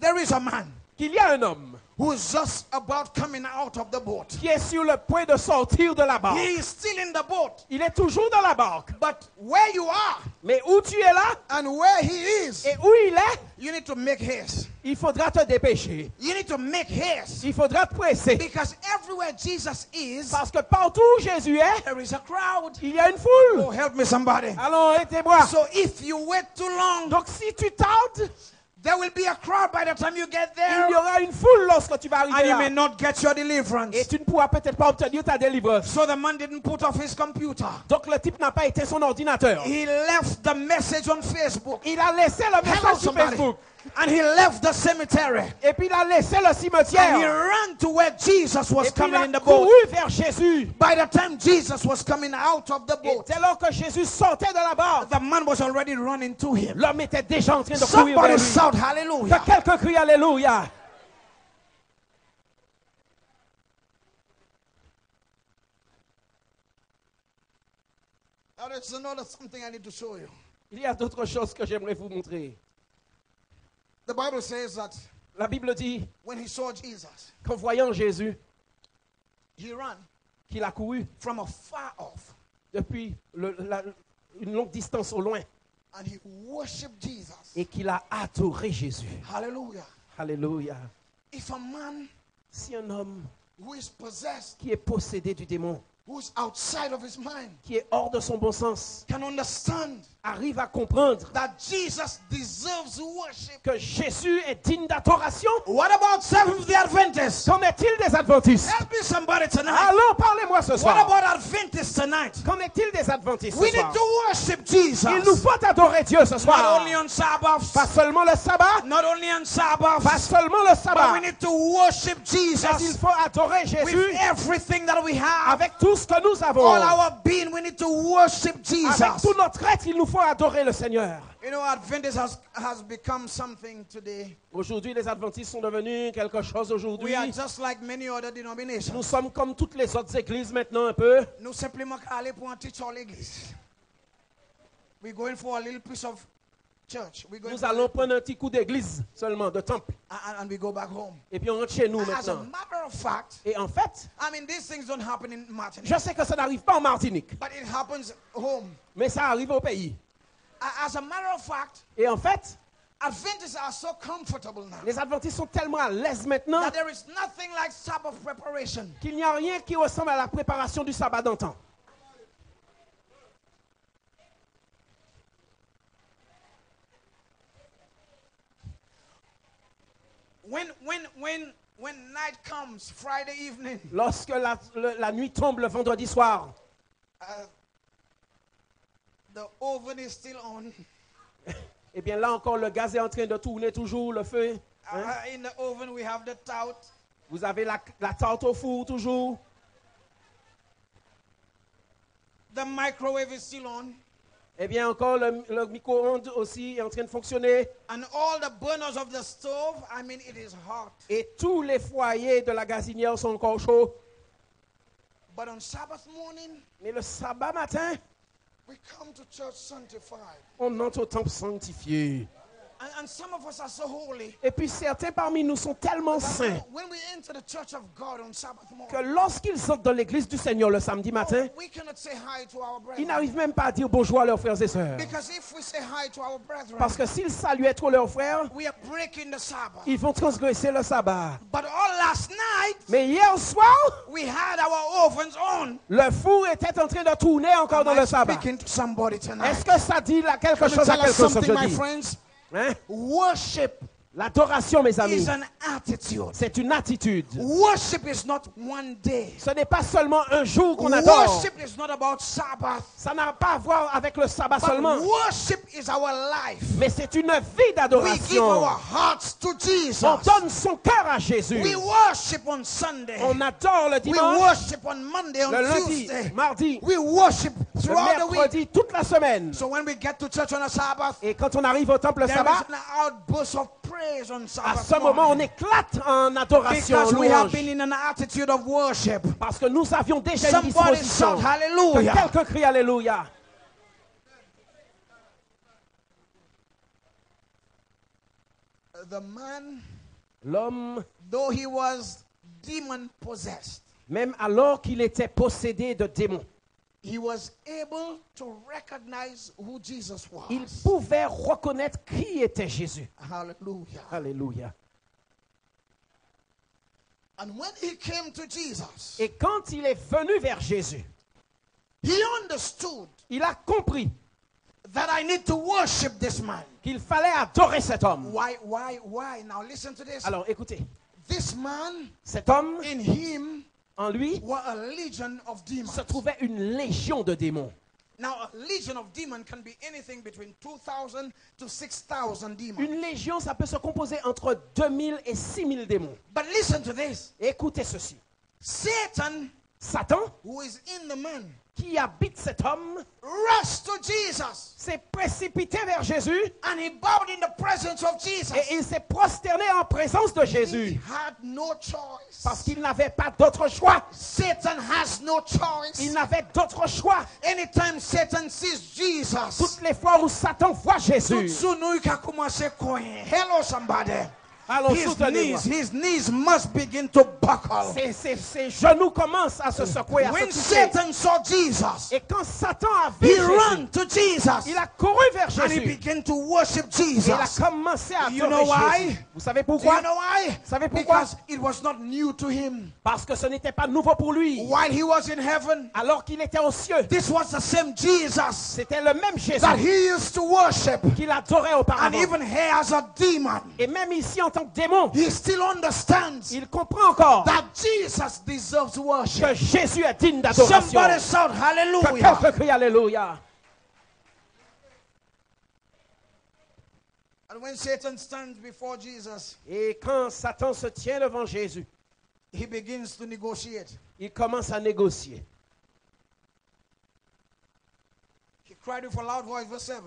there is a man qu'il y a un homme who is just about coming out of the boat. qui est sur le point de sortir de la barque. He is still in the boat. Il est toujours dans la barque. But where you are Mais où tu es là and where he is, et où il est, you need to make haste. il faudra te dépêcher. You need to make haste. Il faudra te presser. Because everywhere Jesus is, Parce que partout où Jésus est, there is a crowd. il y a une foule. Oh, help me somebody. Allons, aidez-moi. So if you wait too long, Donc si tu tardes, there will be a crowd by the time you get il there. y aura une foule lorsque tu vas And arriver you may là. not get your deliverance. Et tu ne pourras peut-être pas obtenir ta délivrance. So the man didn't put off his computer. Donc le type n'a pas éteint son ordinateur. He left the message on Facebook. Il a laissé le Hello, message sur somebody. Facebook. And he left the cemetery. Et puis il a laissé le And he cimetière. ran to where Jesus was Et puis il coming a in the boat. couru vers Jésus. By the time Jesus was coming out of the Et boat, dès lors que Jésus sortait de la barque, the man was already running to him. l'homme était déjà en train de courir vers Somebody lui. shout Que hallelujah. quelqu'un crie Alléluia. Now there's another something I need to show you. Il y a d'autres choses que j'aimerais vous montrer. The Bible says that La Bible dit when he saw Jesus, qu'en voyant Jésus, he ran qu'il a couru from afar off depuis une longue distance au loin and he worshiped Jesus. et qu'il a adoré Jésus. Hallelujah. Alléluia. If a man Si un homme who is possessed, qui est possédé du démon, who is outside of his mind, qui est hors de son bon sens, can understand arrive à comprendre that Jesus deserves worship. que Jésus est digne d'adoration, What about Seventh-day Adventists? qu'en est-il des adventistes? Help me somebody tonight. Alors parlez-moi ce What soir. about Adventists tonight? Qu'en est-il des adventistes We ce need soir? to worship Jesus. Il nous faut adorer Dieu ce Not soir. only on Sabbath, Pas seulement le sabbat, not only on Sabbath, pas seulement le but sabbat, we need to worship mais il Jesus faut adorer with Jésus everything that we have. avec tout ce que nous avons. All our being, we need to worship Avec Jesus. tout notre être, il nous faut adorer le Seigneur. You know, Adventist has become something today. Aujourd'hui, les adventistes sont devenus quelque chose aujourd'hui. We are just like many other denominations. Nous sommes comme toutes les autres églises maintenant un peu. Nous simplement aller pour un teach all l'église. We're going for a little piece of church. We're going Nous for allons prendre un petit coup d'église seulement, de temple. and we go back home. Et puis on rentre chez nous As a maintenant. matter of fact, Et en fait, I mean, these things don't happen in Martinique, je sais que ça n'arrive pas en Martinique, but it happens home. mais ça arrive au pays. As a matter of fact, Et en fait, Adventists are so comfortable now les adventistes sont tellement à l'aise maintenant that there is nothing like Sabbath preparation. qu'il n'y a rien qui ressemble à la préparation du sabbat d'antan. When night comes, Friday evening, Lorsque la nuit tombe le vendredi soir, the oven is still on. eh bien là encore, le gaz est en train de tourner toujours, le feu. Hein? In the oven, we have the tout. Vous avez la tarte au four toujours. The microwave is still on. Eh bien encore, le micro-ondes aussi est en train de fonctionner. And all the burners of the stove, I mean, it is hot. Et tous les foyers de la gazinière sont encore chauds. But on Sabbath morning, Mais le sabbat matin, we come to church sanctified. on entre au temple sanctifié. And some of us are so holy Et puis certains parmi nous sont tellement saints when we enter the church of God on Sabbath que morning, lorsqu'ils entrent dans l'église du Seigneur le samedi matin, we cannot say hi to our ils brethren. n'arrivent même pas à dire bonjour à leurs frères et sœurs. Because if we say hi to our brethren, Parce que s'ils saluaient trop leurs frères, we are breaking the Sabbath. ils vont transgresser le sabbat. But all last night, Mais hier soir, we had our ovens on. le four était en train de tourner encore dans Am I le sabbat. speaking to somebody tonight? Est-ce que ça dit là quelque Let me chose à tell us quelque chose, something, je my dis? friends. Hein? Worship L'adoration, mes amis, is an attitude. c'est une attitude. Worship is not one day. Ce n'est pas seulement un jour qu'on adore. Worship is not about Sabbath. Ça n'a pas à voir avec le sabbat But seulement. worship is our life. Mais c'est une vie We give d'adoration. our hearts to Jesus. On donne son cœur à Jésus. We worship on Sunday. On adore le We dimanche, worship on Monday, on le lundi, Tuesday. mardi, We worship le throughout the week. mercredi, toute la semaine. So when we get to church on a Sabbath, Et quand on arrive au temple le there sabbat, is an outburst of praise on à Sabbath ce moment, on morning. éclate en adoration, en Because we have louange. been in an attitude of worship. Parce que nous avions déjà une Somebody disposition. shout Que hallelujah. quelqu'un crie Alléluia. The man, L'homme, though he was demon possessed, même alors qu'il était possédé de démons, he was able to recognize who Jesus was. il pouvait reconnaître qui était Jésus. Hallelujah. Alléluia. And when he came to Jesus, Et quand il est venu vers Jésus, he understood il a compris that I need to worship this man. qu'il fallait adorer cet homme. Why? Now listen to this. Alors écoutez, This man, cet homme, in him, en lui, were a legion of demons. se trouvait une légion de démons. Now, a legion of demons can be anything between 2,000 to 6,000 demons. Une légion, ça peut se composer entre 2000 et 6000 démons. But listen to this. Écoutez ceci. Satan, Satan, who is in the man, qui habite cet homme, rushed to Jesus s'est précipité vers Jésus and he bowed in the presence of Jesus. et il s'est prosterné en présence de He Jésus had no choice. parce qu'il n'avait pas d'autre choix. Satan has no choice. Il n'avait d'autre choix. Anytime Satan sees Jesus, Toutes les fois où Satan voit tout Jésus, soon il a commencé à courir. Hello, somebody. allons His soutenez-moi. knees must begin to buckle. Ses genoux commencent à se secouer, à se When toucher. Satan saw Jesus, Et quand Satan a vu he Jésus, ran to Jesus il a couru vers and he Jésus. began to worship Et il a Jesus. commencé à You know adorer why? Jésus. Vous savez Do you pourquoi? know why? Savez pourquoi? Because it was not new to him. Parce que ce n'était pas nouveau pour lui. While he was in heaven, Alors qu'il était aux cieux, this was the same Jesus c'était le même Jésus that he used to worship. qu'il adorait And auparavant. even here as a demon, Et même ici en tant que démon, he still understands il comprend encore that Jesus deserves worship. que Jésus est digne d'adoration. Somebody shout Que hallelujah. quelqu'un crie Alléluia. And when Satan stands before Jesus, Et quand Satan se tient devant Jésus, he begins to negotiate. il commence à négocier. He cried with a loud voice, verse 7.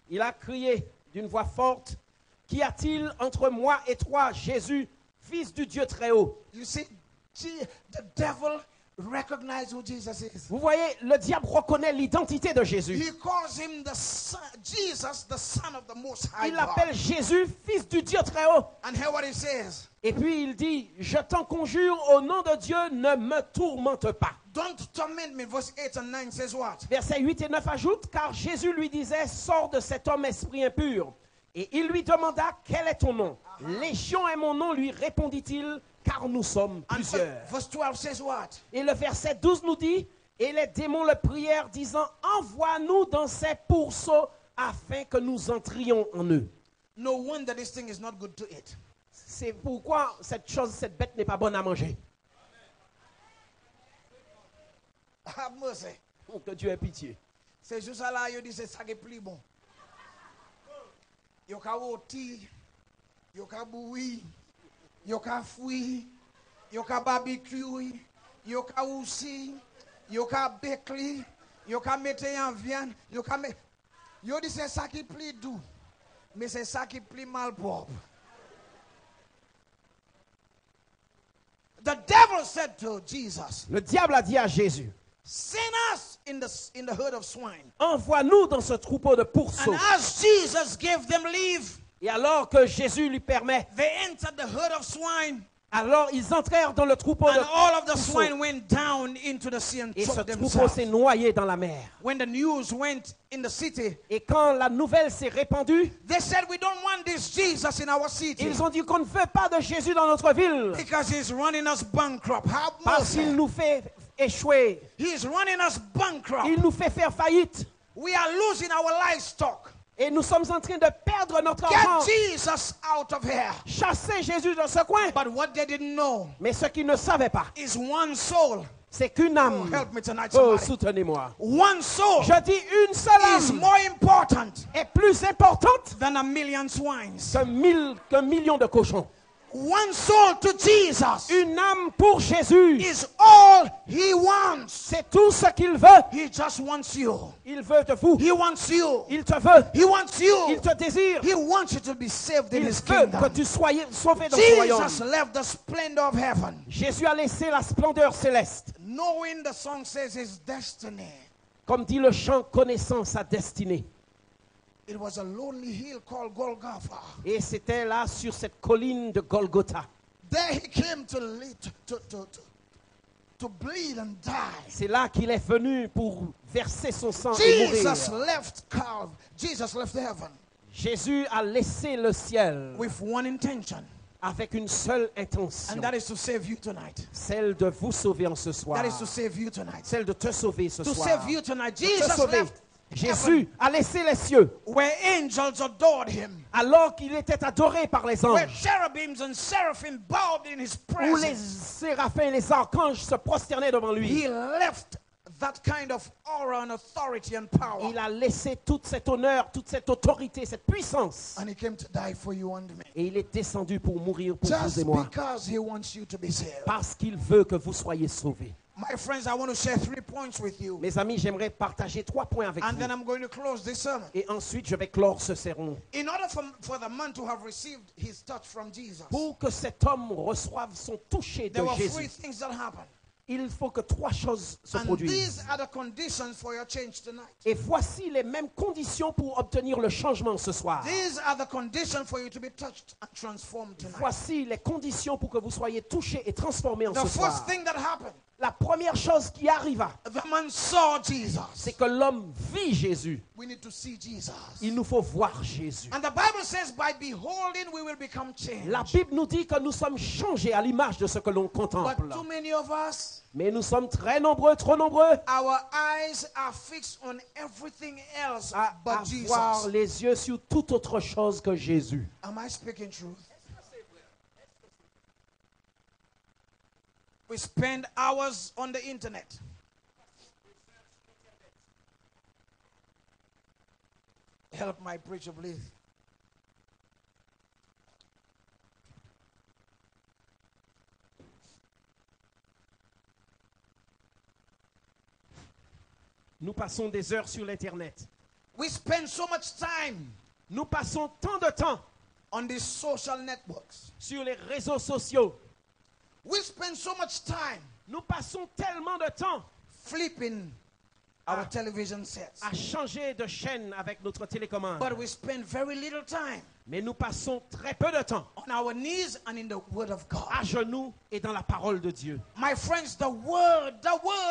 Il a crié d'une voix forte, « Qu'y a-t-il entre moi et toi, Jésus, fils du Dieu très haut ?» You see, the devil recognized who Jesus is. Vous voyez, le diable reconnaît l'identité de Jésus. He calls him the son, Jesus, the son of the Most High Il God. l'appelle Jésus, fils du Dieu très haut. And hear what he says. Et puis il dit, « Je t'en conjure, au nom de Dieu, ne me tourmente pas. » Don't torment me. Verse 8 and 9 says what? Versets 8 et 9 ajoutent, « Car Jésus lui disait, sors de cet homme esprit impur. » Et il lui demanda, « Quel est ton nom ?»« Légion est mon nom, lui répondit-il, car nous sommes And plusieurs. » verse 12 says what? Et le verset 12 nous dit, « Et les démons le prièrent, disant, envoie-nous dans ces pourceaux, afin que nous entrions en eux. » No wonder this thing is not good to eat. C'est pourquoi cette bête n'est pas bonne à manger. Have mercy. Oh, que Dieu ait pitié. C'est juste à là, il dit c'est ça qui est plus bon. Yo ka rôti, yo ka boui, yo ka fouille, yo ka barbecue, yo ka aussi, yo ka bekli, yo ka mette en viande, yo ka met. Yo dit c'est ça qui est plus doux, mais c'est ça qui est plus mal propre. The devil said to Jesus, Le diable a dit à Jésus, send us in the herd of swine. envoie-nous dans ce troupeau de pourceaux. And as Jesus gave them leave, Et alors que Jésus lui permet, they entered the herd of swine, alors ils entrèrent dans le troupeau and de all of the troupeaux. swine went down into the sea and Et ce choked troupeau themselves. s'est noyé dans la mer. When the news went in the city, Et quand la nouvelle s'est répandue, they said, we don't want this Jesus in our city ils ont dit qu'on ne veut pas de Jésus dans notre ville because he's running us bankrupt. Have parce qu'il mercy. nous fait échouer. He's running us bankrupt. Il nous fait faire faillite. We are losing our livestock. Et nous sommes en train de perdre notre argent. Get Jesus out of here. Chasser Jésus de ce coin. But what they didn't know Mais ce qu'ils ne savaient pas, is one soul. c'est qu'une Oh, âme. help me tonight, Oh, somebody. soutenez-moi. One soul Je dis une seule is âme more important est plus importante than a million swines. qu'un million de cochons. One soul to Jesus Une âme pour Jésus, is all he wants. c'est tout ce qu'il veut. He just wants you. Il veut de vous. He wants you. Il te veut. He wants you. Il te désire. He wants you to be saved in Il his veut que kingdom. tu sois sauvé dans son royaume. Jesus left the splendor of heaven, Jésus a laissé la splendeur céleste. knowing the song says his destiny. Comme dit le chant, connaissant sa destinée. It was a lonely hill called Golgotha. Et c'était là, sur cette colline de Golgotha. There he came to lead, to bleed and die. C'est là qu'il est venu pour verser son sang et Jesus mourir. left Calvary. Jesus left heaven Jésus a laissé le ciel with one intention, avec une seule intention. and that is to save you tonight. Celle de vous sauver en ce soir. That is to save you tonight. Celle de te sauver ce To soir. save you tonight. Te Jesus sauver. left Jésus a laissé les cieux where angels adored him, alors qu'il était adoré par les where anges, cherubims and seraphim bowed in his où les presence. séraphins et les archanges se prosternaient devant lui. He left that kind of aura and authority and power, Il a laissé tout cet honneur, toute cette autorité, cette puissance. and he came to die for you and me. Et il est descendu pour mourir pour vous Just et moi. because he wants you to be saved. Parce qu'il veut que vous soyez sauvés. My friends, I want to share 3 points with you, Mes amis, j'aimerais partager 3 points avec and vous. then I'm going to close this sermon. Et ensuite, je vais clore ce sermon. In order for the man to have received his touch from Jesus, Pour que cet homme reçoive son toucher de there were 3 Jésus, things that happened. il faut que 3 choses se And produisent. these are the conditions for your change tonight. Et voici les mêmes conditions pour obtenir le changement ce soir. These are the conditions for you to be touched and transformed tonight. Voici les conditions pour que vous soyez touchés et transformés en The ce soir. first thing that happened, La première chose qui arriva, the man saw Jesus. c'est que l'homme vit Jésus. We need to see Jesus. Il nous faut voir Jésus. And the Bible says, by beholding, we will become changed. La Bible nous dit que nous sommes changés à l'image de ce que l'on But contemple. too many of us, Mais nous sommes très nombreux, trop nombreux, our eyes are fixed on everything else à but avoir Jesus. les yeux sur toute autre chose que Jésus. Am I speaking truth? We spend hours on the internet. Help my preacher, please. Nous passons des heures sur l'Internet. We spend so much time Nous passons tant de temps on these social networks. sur les réseaux sociaux. We spend so much time Nous passons tellement de temps flipping our television sets. à changer de chaîne avec notre télécommande. But we spend very little time Mais nous passons très peu de temps on our knees and in the Word of God. à genoux et dans la parole de Dieu. My friends, the word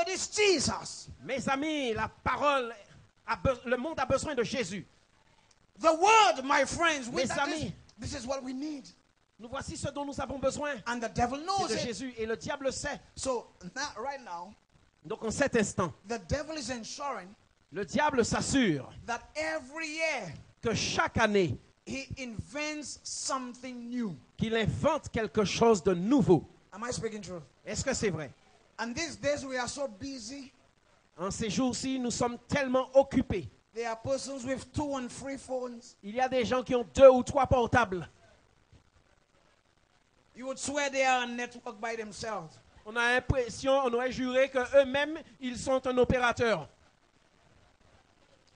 is Jesus. Mes amis, la parole, le monde a besoin de Jésus. The word, my friends, Mes amis, this is what we need. nous voici ce dont nous avons besoin. And the devil knows C'est de it. Jésus et le diable le sait. So right now, Donc en cet instant, the devil is ensuring le diable s'assure that every year que chaque année, he invents something new. qu'il invente quelque chose de nouveau. Am I speaking true? Est-ce que c'est vrai? And these days we are so busy. En ces jours-ci, nous sommes tellement occupés. There are persons with 2 and 3 phones. Il y a des gens qui ont 2 ou 3 portables. You would swear they are a network by themselves. On a l'impression, on aurait juré qu'eux-mêmes, ils sont un opérateur.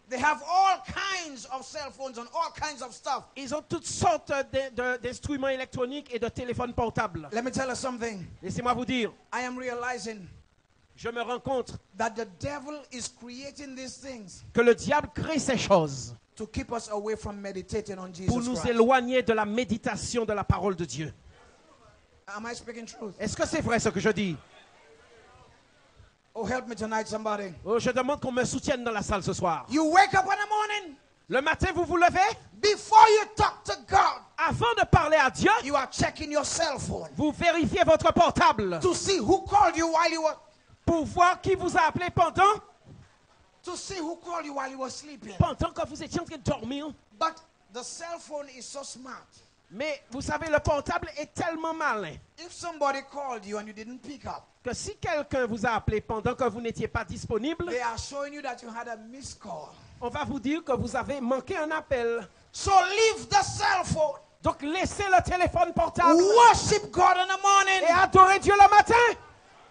They have all kinds of cell phones and all kinds of stuff. Ils ont toutes sortes d'instruments électroniques et de téléphones portables. Let me tell you something. Laissez-moi vous dire, I am realizing je me rends compte that the devil is creating these things que le diable crée ces choses to keep us away from meditating on pour Jesus nous Christ. éloigner de la méditation de la parole de Dieu. Am I speaking truth? Est-ce que c'est vrai ce que je dis? Oh, help me tonight, somebody. Oh, je demande qu'on me soutienne dans la salle ce soir. You wake up in the morning. Le matin, vous vous levez. Before you talk to God, Avant de parler à Dieu, you are checking your cell phone vous vérifiez votre portable to see who called you while you were pour voir qui vous a appelé pendant sleeping. Pendant que vous étiez en train de dormir. But the cell phone is so smart. Mais vous savez, le portable est tellement malin If somebody called you and you didn't pick up, que si quelqu'un vous a appelé pendant que vous n'étiez pas disponible, they are showing you that you had a missed call. on va vous dire que vous avez manqué un appel. So leave the cell phone. Donc laissez le téléphone portable Worship God in the morning. et adorez Dieu le matin.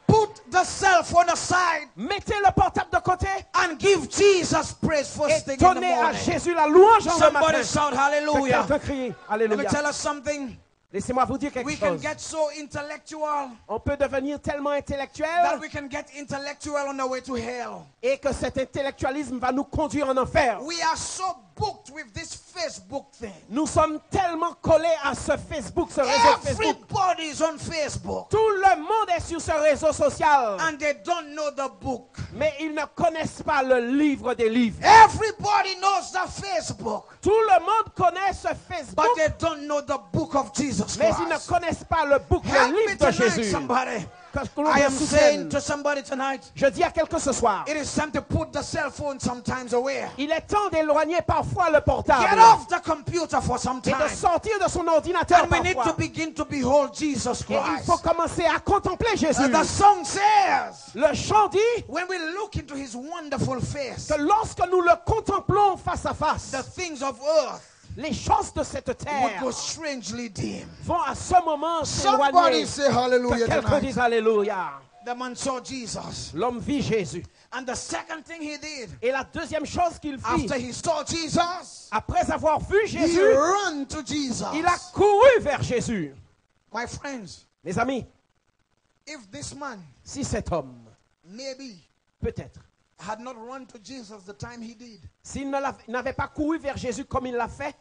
Put the cell phone aside Mettez le portable de côté and give Jesus praise first et thing in the donnez à morning. Jésus la louange en le Somebody matin. shout Que hallelujah. quelqu'un crie Let me Alléluia. tell us something. Laissez-moi vous dire quelque We can chose. get so intellectual On peut devenir tellement that intellectuel we can get intellectual on the way to hell. et que cet intellectualisme va nous conduire en enfer. We are so booked with this Facebook thing. Nous sommes tellement collés à ce Facebook, ce réseau Facebook. Everybody is on Facebook Tout le monde est sur ce réseau social, and they don't know the book. mais ils ne connaissent pas le livre des livres. Everybody knows the Facebook, Tout le monde connaît ce but Facebook, they don't know the book of Jesus mais ils ne Christ. connaissent pas le book, Help le me livre de tonight, Jésus. somebody. Que l'on I me am saying soutienne. to somebody tonight, Je dis à quelqu'un ce soir, it is time to put the cell phone sometimes away. il est temps d'éloigner parfois le Get portable off the computer for some et de time. sortir de son ordinateur And we need to parfois. begin to behold Jesus Et il Christ. faut commencer à contempler Jésus. The song says, Le chant dit when we look into his wonderful face, que lorsque nous le contemplons face à face, the things of earth les choses de cette would terre go strangely dim. vont à ce moment Somebody s'éloigner. say hallelujah Que quelqu'un tonight. dise Alléluia. The man saw Jesus. L'homme vit Jésus. And the second thing he did, Et la deuxième chose qu'il fit, after he saw Jesus, après avoir vu he Jésus, ran to Jesus. il a couru vers Jésus. My friends, Mes amis, if this man si cet homme, maybe peut-être, had not run to Jesus the time he did, s'il n'avait pas couru vers Jésus comme il l'a fait,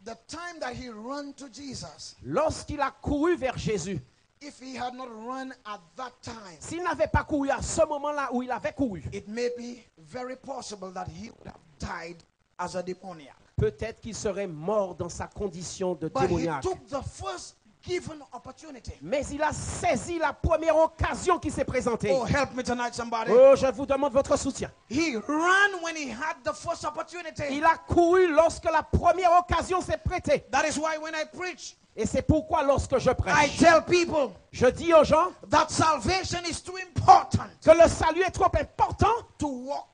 the time that he ran to Jesus, lorsqu'il a couru vers Jésus, if he had not run at that time, s'il n'avait pas couru à ce moment-là où il avait couru, it may be very possible that he would have died as a demoniac. peut-être qu'il serait mort dans sa condition de But he démoniaque. took the first given opportunity. Mais il a saisi la première occasion qui s'est présentée. Oh, help me tonight, somebody. Oh, je vous demande votre soutien. He ran when he had the first opportunity. Il a couru lorsque la première occasion s'est prêtée. That is why when I preach, Et c'est pourquoi lorsque je I prêche, tell people je dis aux gens that salvation is too important que le salut est trop important to walk.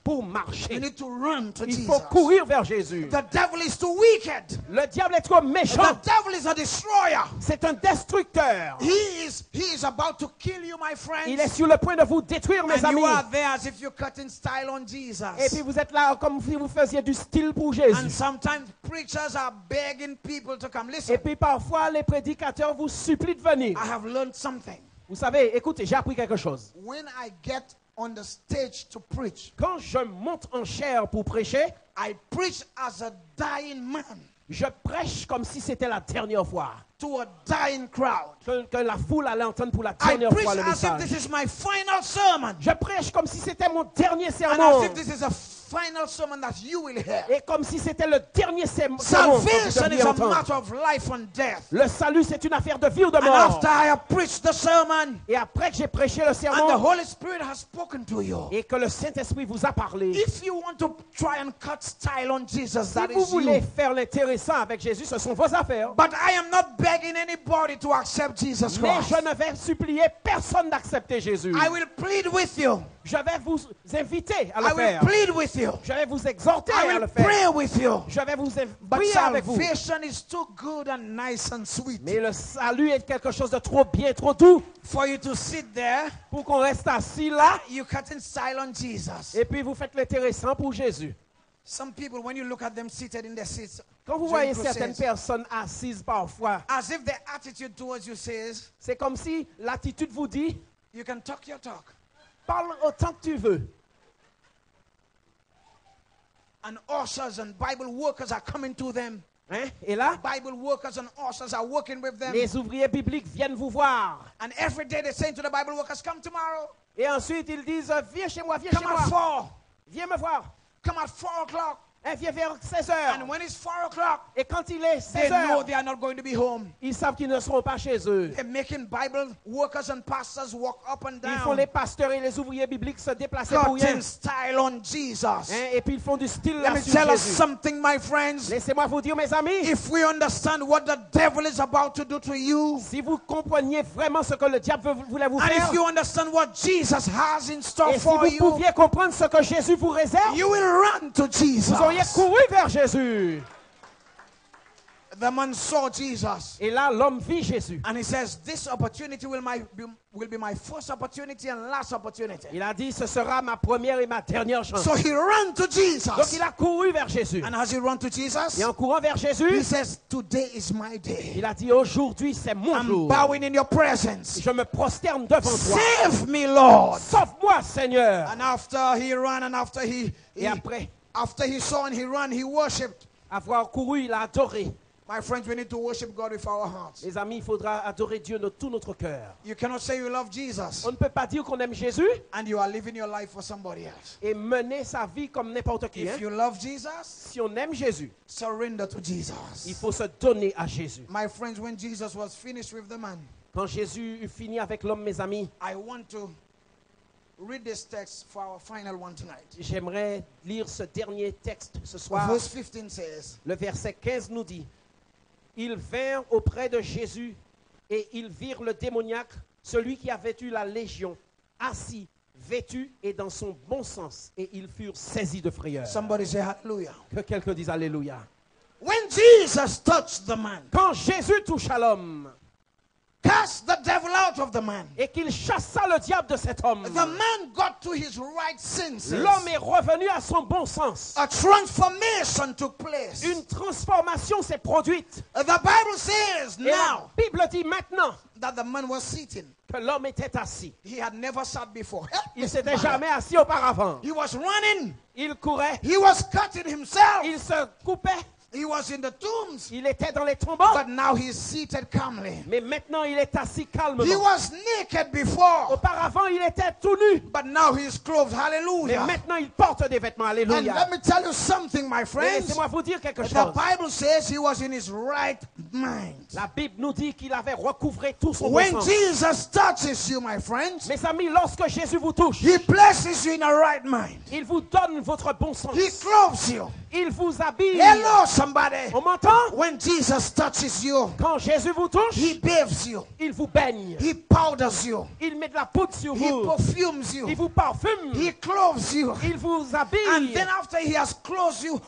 pour You marcher. need to run to Il Jesus. faut courir vers Jésus. The devil is too wicked. Le diable est trop The méchant. devil is a destroyer. C'est un destructeur. He is about to kill you, my Il est friends. sur le point de vous détruire, mes And you amis. are there as if you're cutting style on Et Jesus. puis vous êtes là comme si vous faisiez du style pour And Jésus. sometimes preachers are begging people to come. Et Listen, puis parfois les prédicateurs vous supplient de venir. I have learned something. Vous savez, écoutez, j'ai appris quelque chose. When I get on the stage to preach, Quand je monte en chair pour prêcher, I preach as a dying man je prêche comme si c'était la dernière fois. to a dying crowd. Que la foule allait entendre pour la I dernière preach fois le as if message. this is my final sermon. Je prêche comme si c'était mon dernier And sermon. as if this is a final sermon that you will hear. Et comme si c'était le dernier sermon que vous Salvation deviez is a entendre. matter of life and death. Le salut, c'est une affaire de vie ou de And mort. after I have preached the sermon Et après que j'ai prêché le and the sermon Holy Spirit has spoken to you, et que le Saint-Esprit vous a parlé, if you want to try and cut style on Jesus, si that vous is voulez you. faire l'intéressant avec Jésus, ce sont vos affaires. But I am not begging anybody to accept Jesus Mais Christ. je ne vais supplier personne d'accepter Jésus. I will plead with you. Je vais vous inviter à le I will faire. plead with you. Je vais vous exhorter I à will le faire. pray with you. Je vais vous But prier avec vous. salvation is too good and nice and sweet Mais le salut est quelque chose de trop bien, trop doux for you to sit there. pour qu'on reste assis là You cutting style on Jesus. et puis vous faites l'intéressant pour Jésus. Some people, when you look at them seated in their seats, Quand vous during voyez certaines crusades, personnes assises parfois, as if their attitude towards you says, c'est comme si l'attitude vous dit, you can talk your talk. parle autant que tu veux. And ushers and Bible workers are coming to them. Hein? Et là, Bible workers and ushers are working with them. les ouvriers bibliques viennent vous voir. And every day they say to the Bible workers, come tomorrow. Et ensuite, ils disent, viens chez moi, viens Come chez at moi. 4. Viens me voir. Come at 4 o'clock. Hein, viens vers 16 And heures. when it's 4 o'clock, Et quand il est they 16 know heures, they are not going to be home. ils savent qu'ils ne seront pas chez eux. They're making Bible workers and pastors walk up and Ils font down. les pasteurs et les ouvriers bibliques se déplacer pour rien. Cutting style on Jesus. Hein, et puis ils font du style Let là me sur tell us Jésus. something, my friends. Laissez-moi vous dire, mes amis, If we understand what the devil is about to do to you, si vous compreniez vraiment ce que le diable voulait vous and faire, if you understand what Jesus has in store et si for vous you, pouviez comprendre ce que Jésus vous réserve, you will run to Jesus. vous auriez couru vers Jésus. The man saw Jesus. Et là, l'homme vit Jésus. And he says, this opportunity will be my first opportunity and last opportunity. Il a dit, ce sera ma première et ma dernière chance. So he ran to Donc Jesus. il a couru vers Jésus. And as he ran to Jesus, Et en courant vers he Jésus, says, today is my day. il a dit, aujourd'hui c'est mon I'm jour. bowing in your presence. Je me prosterne devant toi. Save me, Lord. Sauve-moi, Seigneur. And after he ran and after Et après he saw and he ran, he worshipped. avoir couru, il a adoré. My friends, we need to worship God with our hearts. Les amis, il faudra adorer Dieu de tout notre cœur. You cannot say you love Jesus On ne peut pas dire qu'on aime Jésus and you are living your life for somebody else. et mener sa vie comme n'importe qui. If Hein? you love Jesus, Si on aime Jésus, surrender to il Jesus. faut se donner à Jésus. My friends, when Jesus was finished with the man, Quand Jésus eut fini avec l'homme, mes amis, I want to read this text for our final one tonight. j'aimerais lire ce dernier texte ce soir. Verse 15 says, Le verset 15 nous dit, ils vinrent auprès de Jésus et ils virent le démoniaque, celui qui avait eu la légion, assis, vêtu et dans son bon sens. Et ils furent saisis de frayeur. somebody say hallelujah. Que quelqu'un dise Alléluia. When Jesus touched the man, Quand Jésus toucha l'homme cast the devil out of the man, et qu'il chassa le diable de cet homme, the man got to his right senses. l'homme est revenu à son bon sens. A transformation took place. Une transformation s'est produite. The Bible says Et la now Bible dit maintenant that the man was sitting. que l'homme était assis. He had never sat before. Il ne s'était jamais assis auparavant. He was running. Il courait, He was cutting himself. il se coupait, He was in the tombs. il était dans les tombeaux. But now he's seated calmly. Mais maintenant, il est assis calmement. He was naked before. Auparavant, il était tout nu. But now he's clothed. Mais Hallelujah. maintenant, il porte des vêtements. And Alléluia. let me tell you something, my Mais friends. laissez-moi vous dire quelque The chose. Bible says he was in his right mind. La Bible nous dit qu'il avait recouvré tout son bon When sens. Jesus touches you, my friends, Mes amis, lorsque Jésus vous touche, he places you in a right mind. il vous donne votre bon sens. He clothes you. Il vous habille. Hello, somebody. On m'entend? When Jesus touches you, Quand Jésus vous touche, he bathes you. il vous baigne. He powders you. Il met de la poudre sur He vous. perfumes Il you. vous parfume. He clothes you. Il vous And habille. then after he has clothed you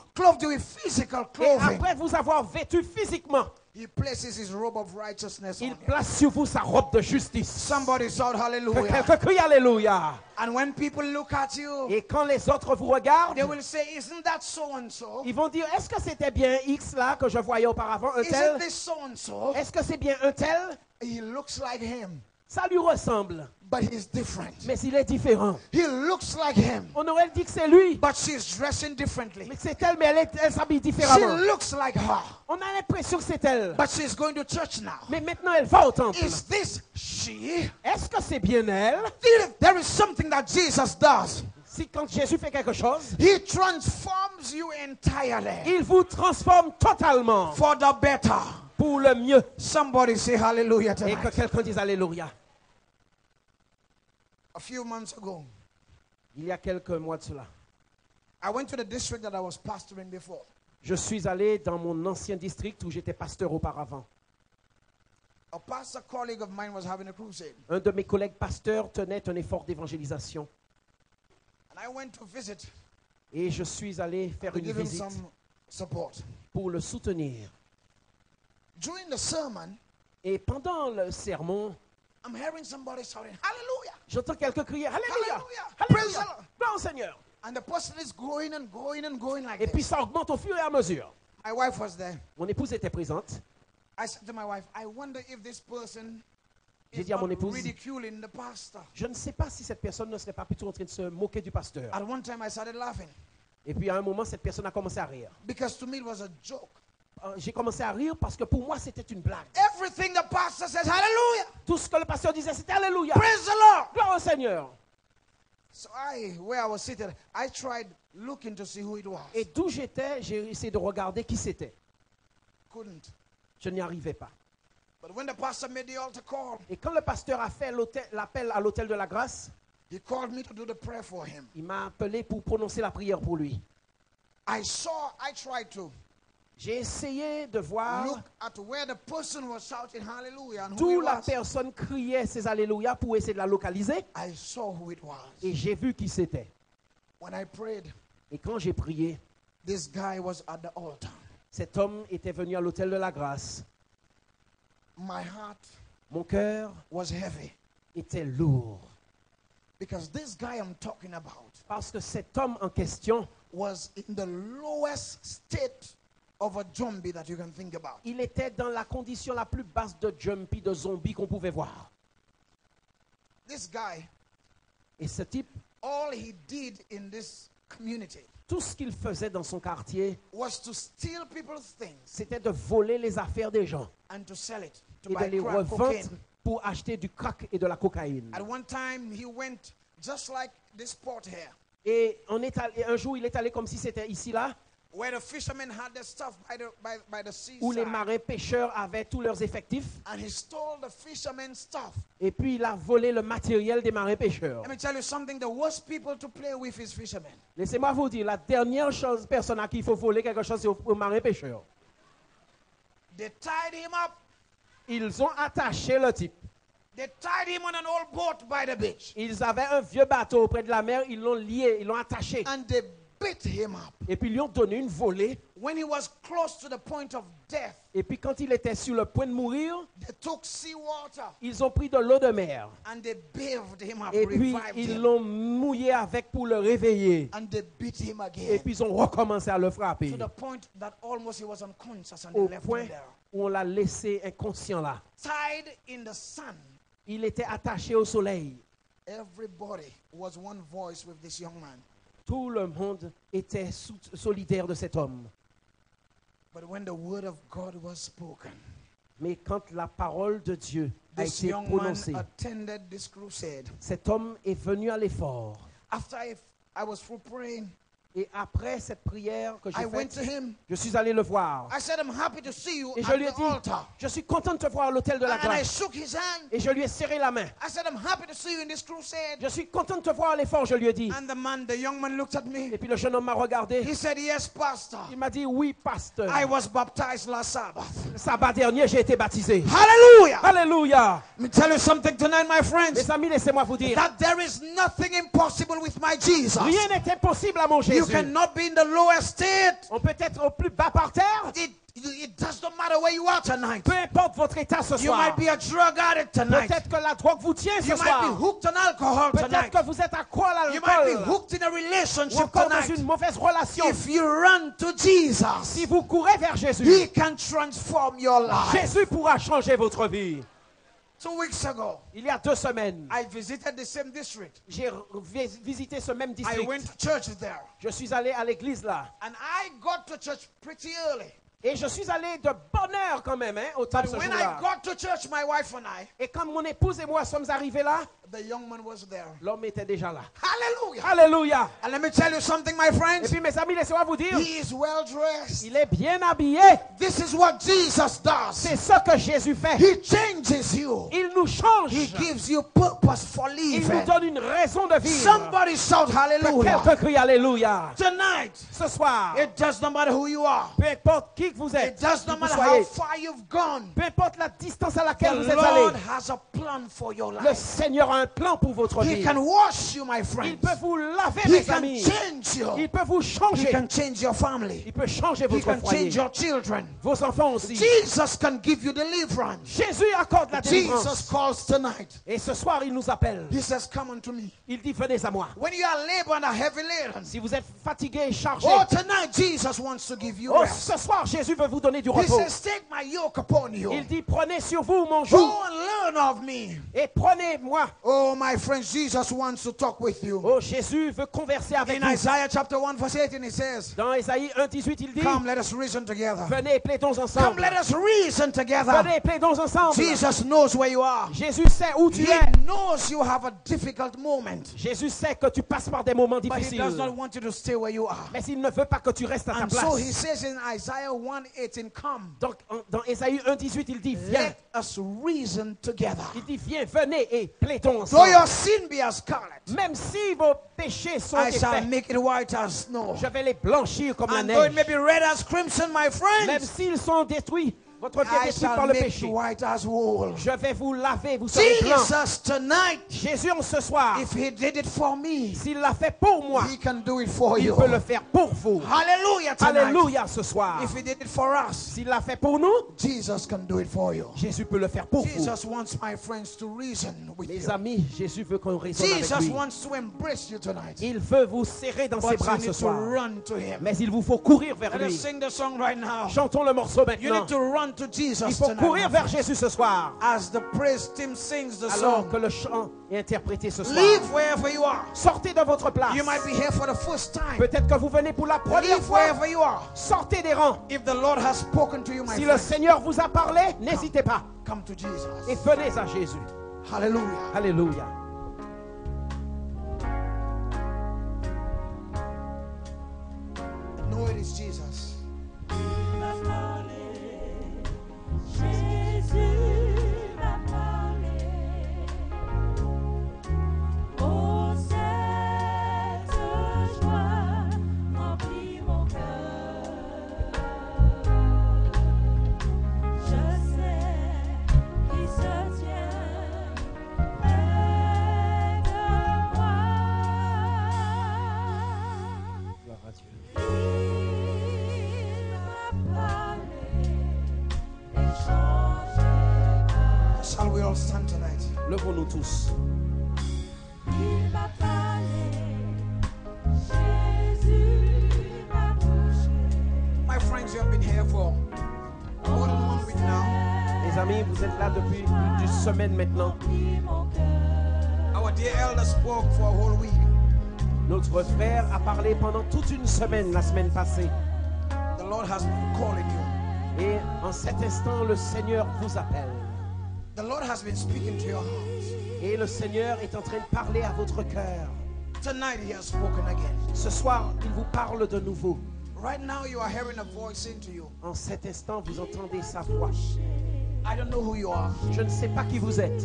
with physical Et clothing, après vous avoir vêtu physiquement, he places his robe of righteousness on il you. place sur vous sa robe de justice. Somebody shout Que hallelujah. quelqu'un crie Alléluia. And when people look at you, Et quand les autres vous regardent, they will say, isn't that so and so? ils vont dire, est-ce que c'était bien X là que je voyais auparavant, un tel? Isn't this so and so? Est-ce que c'est bien un tel? He looks like him, Ça lui ressemble, but he's different. mais il est différent. He looks like him, On aurait dit que c'est lui, but she's dressing differently. mais c'est elle, mais elle s'habille She différemment. looks like her, On a l'impression que c'est elle, but she's going to church now. mais maintenant elle va au temple. Is this she? Est-ce que c'est bien elle? There is something that Jesus does. Si quand Jésus fait quelque chose, He transforms you entirely il vous transforme totalement for the better. pour le mieux. Somebody say hallelujah Et que tonight. quelqu'un dise Alléluia. A few months ago, Il y a quelques mois de cela, I went to the district that I was pastoring before. je suis allé dans mon ancien district où j'étais pasteur auparavant. A pastor colleague of mine was having a crusade. Un de mes collègues pasteurs tenait un effort d'évangélisation. And I went to visit Et je suis allé faire to une give him visite some support. pour le soutenir. During the sermon, Et pendant le sermon, I'm hearing somebody shouting, hallelujah. j'entends quelqu'un crier Alléluia, Hallelujah. Praise the Alléluia, Lord. gloire au Seigneur. And the person is going and going and going like Et puis this. ça augmente au fur et à mesure. My wife was there. Mon épouse était présente. I said to my wife, I wonder if this person J'ai is dit à mon not épouse, ridiculing the pastor. je ne sais pas si cette personne ne serait pas plutôt en train de se moquer du pasteur. At one time I started laughing. Et puis à un moment, cette personne a commencé à rire. because to me it was a joke. J'ai commencé à rire parce que pour moi, c'était une blague. Everything the pastor says, hallelujah, Tout ce que le pasteur disait, c'était Alléluia. praise the Lord. Gloire au Seigneur. So where I was seated, I tried looking to see who it was. Et d'où j'étais, j'ai essayé de regarder qui c'était. Couldn't. Je n'y arrivais pas. But when the pastor made the altar call, Et quand le pasteur a fait l'appel à l'autel de la grâce, he called me to do the prayer for him. il m'a appelé pour prononcer la prière pour lui. I tried to J'ai essayé de voir look at where the person was shouting hallelujah and who d'où it la was. personne criait ses Alléluia pour essayer de la localiser. I saw who it was. Et j'ai vu qui c'était. When I prayed, Et quand j'ai prié, this guy was at the altar. cet homme était venu à l'autel de la grâce. My heart Mon cœur was heavy était lourd. because this guy I'm talking about Parce que cet homme en question, was in the lowest state of a zombie that you can think about. il était dans la condition la plus basse de jumpy, de zombie qu'on pouvait voir. This guy, Et ce type, all he did in this community tout ce qu'il faisait dans son quartier, was to steal people's things c'était de voler les affaires des gens and to sell it, to et de buy les crack revendre cocaine. pour acheter du crack et de la cocaïne. At one time, he went just like this spot here, Et un jour, il est allé comme si c'était ici, là, where the fishermen had their stuff by the où les seaside, marins pêcheurs avaient tous leurs effectifs. and he stole the fishermen's stuff. Et puis, il a volé le matériel des marins pêcheurs. Let me tell you something, the worst people to play with is fishermen. Laissez-moi vous dire, la dernière personne à qui il faut voler quelque chose, c'est aux marins pêcheurs. They tied him up. Ils ont attaché le type. They tied him on an old boat by the beach. Ils avaient un vieux bateau auprès de la mer, ils l'ont lié, ils l'ont attaché. And they beat him up. Et puis, ils lui ont donné une volée. When he was close to the point of death, Et puis, quand il était sur le point de mourir, they took seawater ils ont pris de l'eau de mer. and they bathed him up, Et puis, revived ils him, l'ont mouillé avec pour le réveiller. and they beat him Et again. puis, ils ont recommencé à le frapper. To the point that almost he was unconscious and Au they left point him there. où on l'a laissé inconscient là. Tied in the sun. Il était attaché au soleil. Everybody was one voice with this young man. Tout le monde était solidaire de cet homme. But when the word of God was spoken, Mais quand la parole de Dieu a this été young man prononcée, attended this crusade. cet homme est venu à l'effort. After I was through praying, Et après cette prière que I j'ai went to faite, him. je suis allé le voir. I said, I'm happy to see you Et je at lui ai the dit, altar. je suis content de te voir à l'autel de la And I grâce. shook his hand. Et je lui ai serré la main. I said, I'm happy to see you in this crusade. Je suis content de te voir à l'effort, je lui ai dit. And the young man looked at me. Et puis le jeune homme m'a regardé. He said, yes, pastor. Il m'a dit, oui, pasteur. I was baptized last Sabbath. Le sabbat dernier, j'ai été baptisé. Hallelujah. Alléluia. Let me tell you something tonight, my friends. Mes amis, laissez-moi vous dire, That there is nothing impossible with my Jesus. rien n'est impossible à mon You Jésus. cannot be in the lowest state. On peut être au plus bas par terre. It does not matter where you are tonight. Peu importe votre état ce You soir. might be a drug addict tonight. Peut-être que la drogue vous tient ce You might be soir. hooked on alcohol Peut-être tonight. que vous êtes accro à You might be l'alcool. hooked in a Ou relationship encore dans tonight. une mauvaise relation. If you run to Jesus, Si vous courez vers Jésus, He can transform your life. Jésus pourra changer votre vie. 2 weeks ago, Il y a 2 semaines, I visited the same district. j'ai visité ce même I district. went to church there. Je suis allé à l'église là. And I got to church pretty early. Et je suis allé de bonne heure quand même, au temps de But ce when jour-là. I got to church, my wife and I, Et quand mon épouse et moi sommes arrivés là, the young man was there. l'homme était déjà là. Hallelujah. Alléluia. And let me tell you something, my Et friends. puis mes amis, laissez-moi vous dire, He is well dressed. il est bien habillé. This is what Jesus does. C'est ce que Jésus fait. He changes you. Il nous change. He gives you purpose for Il nous living. donne une raison de vivre. Somebody shout Que hallelujah. quelqu'un crie Alléluia. Tonight, Ce soir, it does not matter who you are. peu importe qui que vous êtes, It does qui not vous matter how soyez, far you've gone. peu importe la distance à The laquelle vous êtes Lord allé, has a plan for your le life. Seigneur a un plan pour votre He vie. can wash you, my Il friends. peut vous laver, He mes can amis. change you. Il peut vous He changer. can change your family. Il peut changer He votre can foyer. change your children. Vos enfants aussi. Jesus can give you deliverance. Jésus accorde la Jesus délivrance. calls tonight. Et ce soir, il nous appelle. He says, come unto me. Il dit, venez à moi. When you are labor and are heavy laden. Si vous êtes fatigué et chargé, Oh, tonight Jesus wants to give you oh, rest. ce soir, Jésus veut vous donner du He repos. says, take my yoke upon you. Il dit, prenez sur vous mon Go joug and learn learn of me. et prenez-moi. Oh, my friends, Jesus wants to talk with you. Oh, Jésus veut converser avec In vous. Isaiah chapter 1, verse 18, it says, Dans Ésaïe 1,18, il dit, come, let us reason together. venez et plaidons Come, ensemble. let us reason together. Venez et plaidons ensemble. Jesus knows where you are. Jésus sait où tu He es. knows you have a difficult moment. Jésus sait que tu passes par des moments But he difficiles. does not want you to stay where you are. Mais il ne veut pas que tu restes à ta And so he place. says in Isaiah 1:18, come, Donc, dans Ésaïe 1,18, il dit, viens. let us reason together. Il dit, viens, venez et plaidons Though your ensemble. sin be as scarlet, Même si vos péchés sont I shall épais, make it white as snow. je vais les blanchir comme la And though it may neige. be red as crimson, my Même friends, s'ils sont détruits, votre vie est I détruite shall par le make it péché. white as wool. Je vais vous laver, vous serez blancs. Jesus tonight, Jésus, en ce soir, if he did it for me, s'il l'a fait pour moi, he can do it for il you. peut le faire pour vous. Hallelujah tonight. Alléluia ce soir. If he did it for us, S'il l'a fait pour nous, Jesus can do it for you. Jésus peut le faire pour vous. Jesus wants my friends to reason with Mes you. amis, Jésus veut qu'on raisonne avec Jesus lui. wants to embrace you tonight. Il veut vous serrer dans ses But you bras need ce to soir. run to him. Mais il vous faut courir vers Let us lui. sing the song right now. Chantons le morceau You maintenant. need to run to Il Jesus faut courir tonight. vers Jésus ce soir. As the praise team sings the Alors song, que le chant est interprété ce soir. leave wherever you are. Sortez de votre place. You might be here for the first time. Peut-être que vous venez pour la première Leave fois. wherever you are. Sortez des rangs. If the Lord has spoken to you, my Si le friend, Seigneur vous a parlé, n'hésitez pas. come to Et Jesus. venez à Jésus. Hallelujah. Alléluia. No, it is Jesus. Jésus m'a parlé. Oh, cette joie remplit mon cœur. Je sais qu'il se tient près de moi. Gloire à Dieu. Il m'a parlé et changé ma Shall we all stand tonight? Levons-nous tous. Il m'a parlé, Jésus m'a touché. My friends, you have been here for more than 1 week now. Les amis, vous êtes là depuis plus d'une semaine maintenant. Remplis mon cœur. Our dear elder spoke for a whole week. Notre frère a parlé pendant toute une semaine la semaine passée. The Lord has been calling you. Et en cet instant, le Seigneur vous appelle. The Lord has been speaking to your heart. Et le Seigneur est en train de parler à votre cœur. Tonight he has spoken again. Ce soir, il vous parle de nouveau. Right now you are hearing a voice into you. En cet instant, vous entendez sa voix. I don't know who you are, Je ne sais pas qui vous êtes,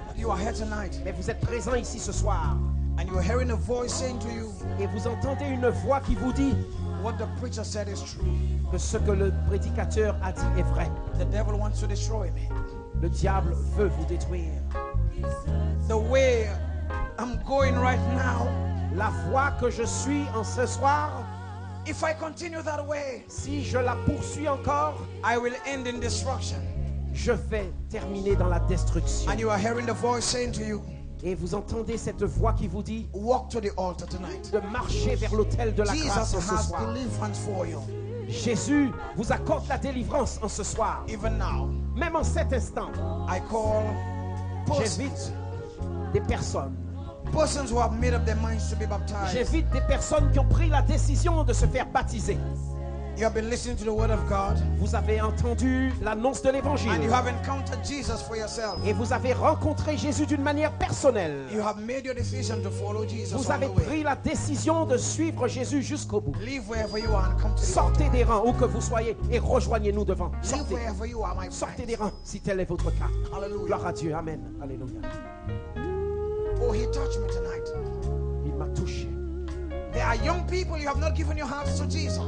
but you are here tonight. mais vous êtes présent ici ce soir. And you are hearing a voice saying to you, Et vous entendez une voix qui vous dit what the preacher said is true. que ce que le prédicateur a dit est vrai. The devil wants to destroy me. Le diable veut vous détruire. The way I'm going right now, La voie que je suis en ce soir, if I continue that way, si je la poursuis encore, I will end in destruction. je vais terminer dans la destruction. And you are hearing the voice saying to you, Et vous entendez cette voix qui vous dit walk to the altar tonight. de marcher vers l'autel de la grâce Jesus en ce has soir. deliverance for you. Jésus vous accorde la délivrance en ce soir. Even now, Même en cet instant, I call j'invite persons, des personnes. persons who have made up their minds to be baptized. J'invite des personnes qui ont pris la décision de se faire baptiser. You have been listening to the word of God, Vous avez entendu l'annonce de and you l'évangile. have encountered Jesus for yourself. Et vous avez rencontré Jésus d'une manière personnelle. You have made your decision to follow Jesus Vous all avez the way. pris la décision de suivre Jésus jusqu'au bout. Leave wherever you are and come to the altar. Sortez des rangs où que vous soyez et rejoignez-nous devant. Leave Sortez. wherever you are, my Sortez des friends. rangs si tel est votre cas. Hallelujah. Gloire à Dieu. Amen. Alléluia. Oh, he touched me tonight. Il m'a touché. There are young people, you have not given your hearts to Jesus.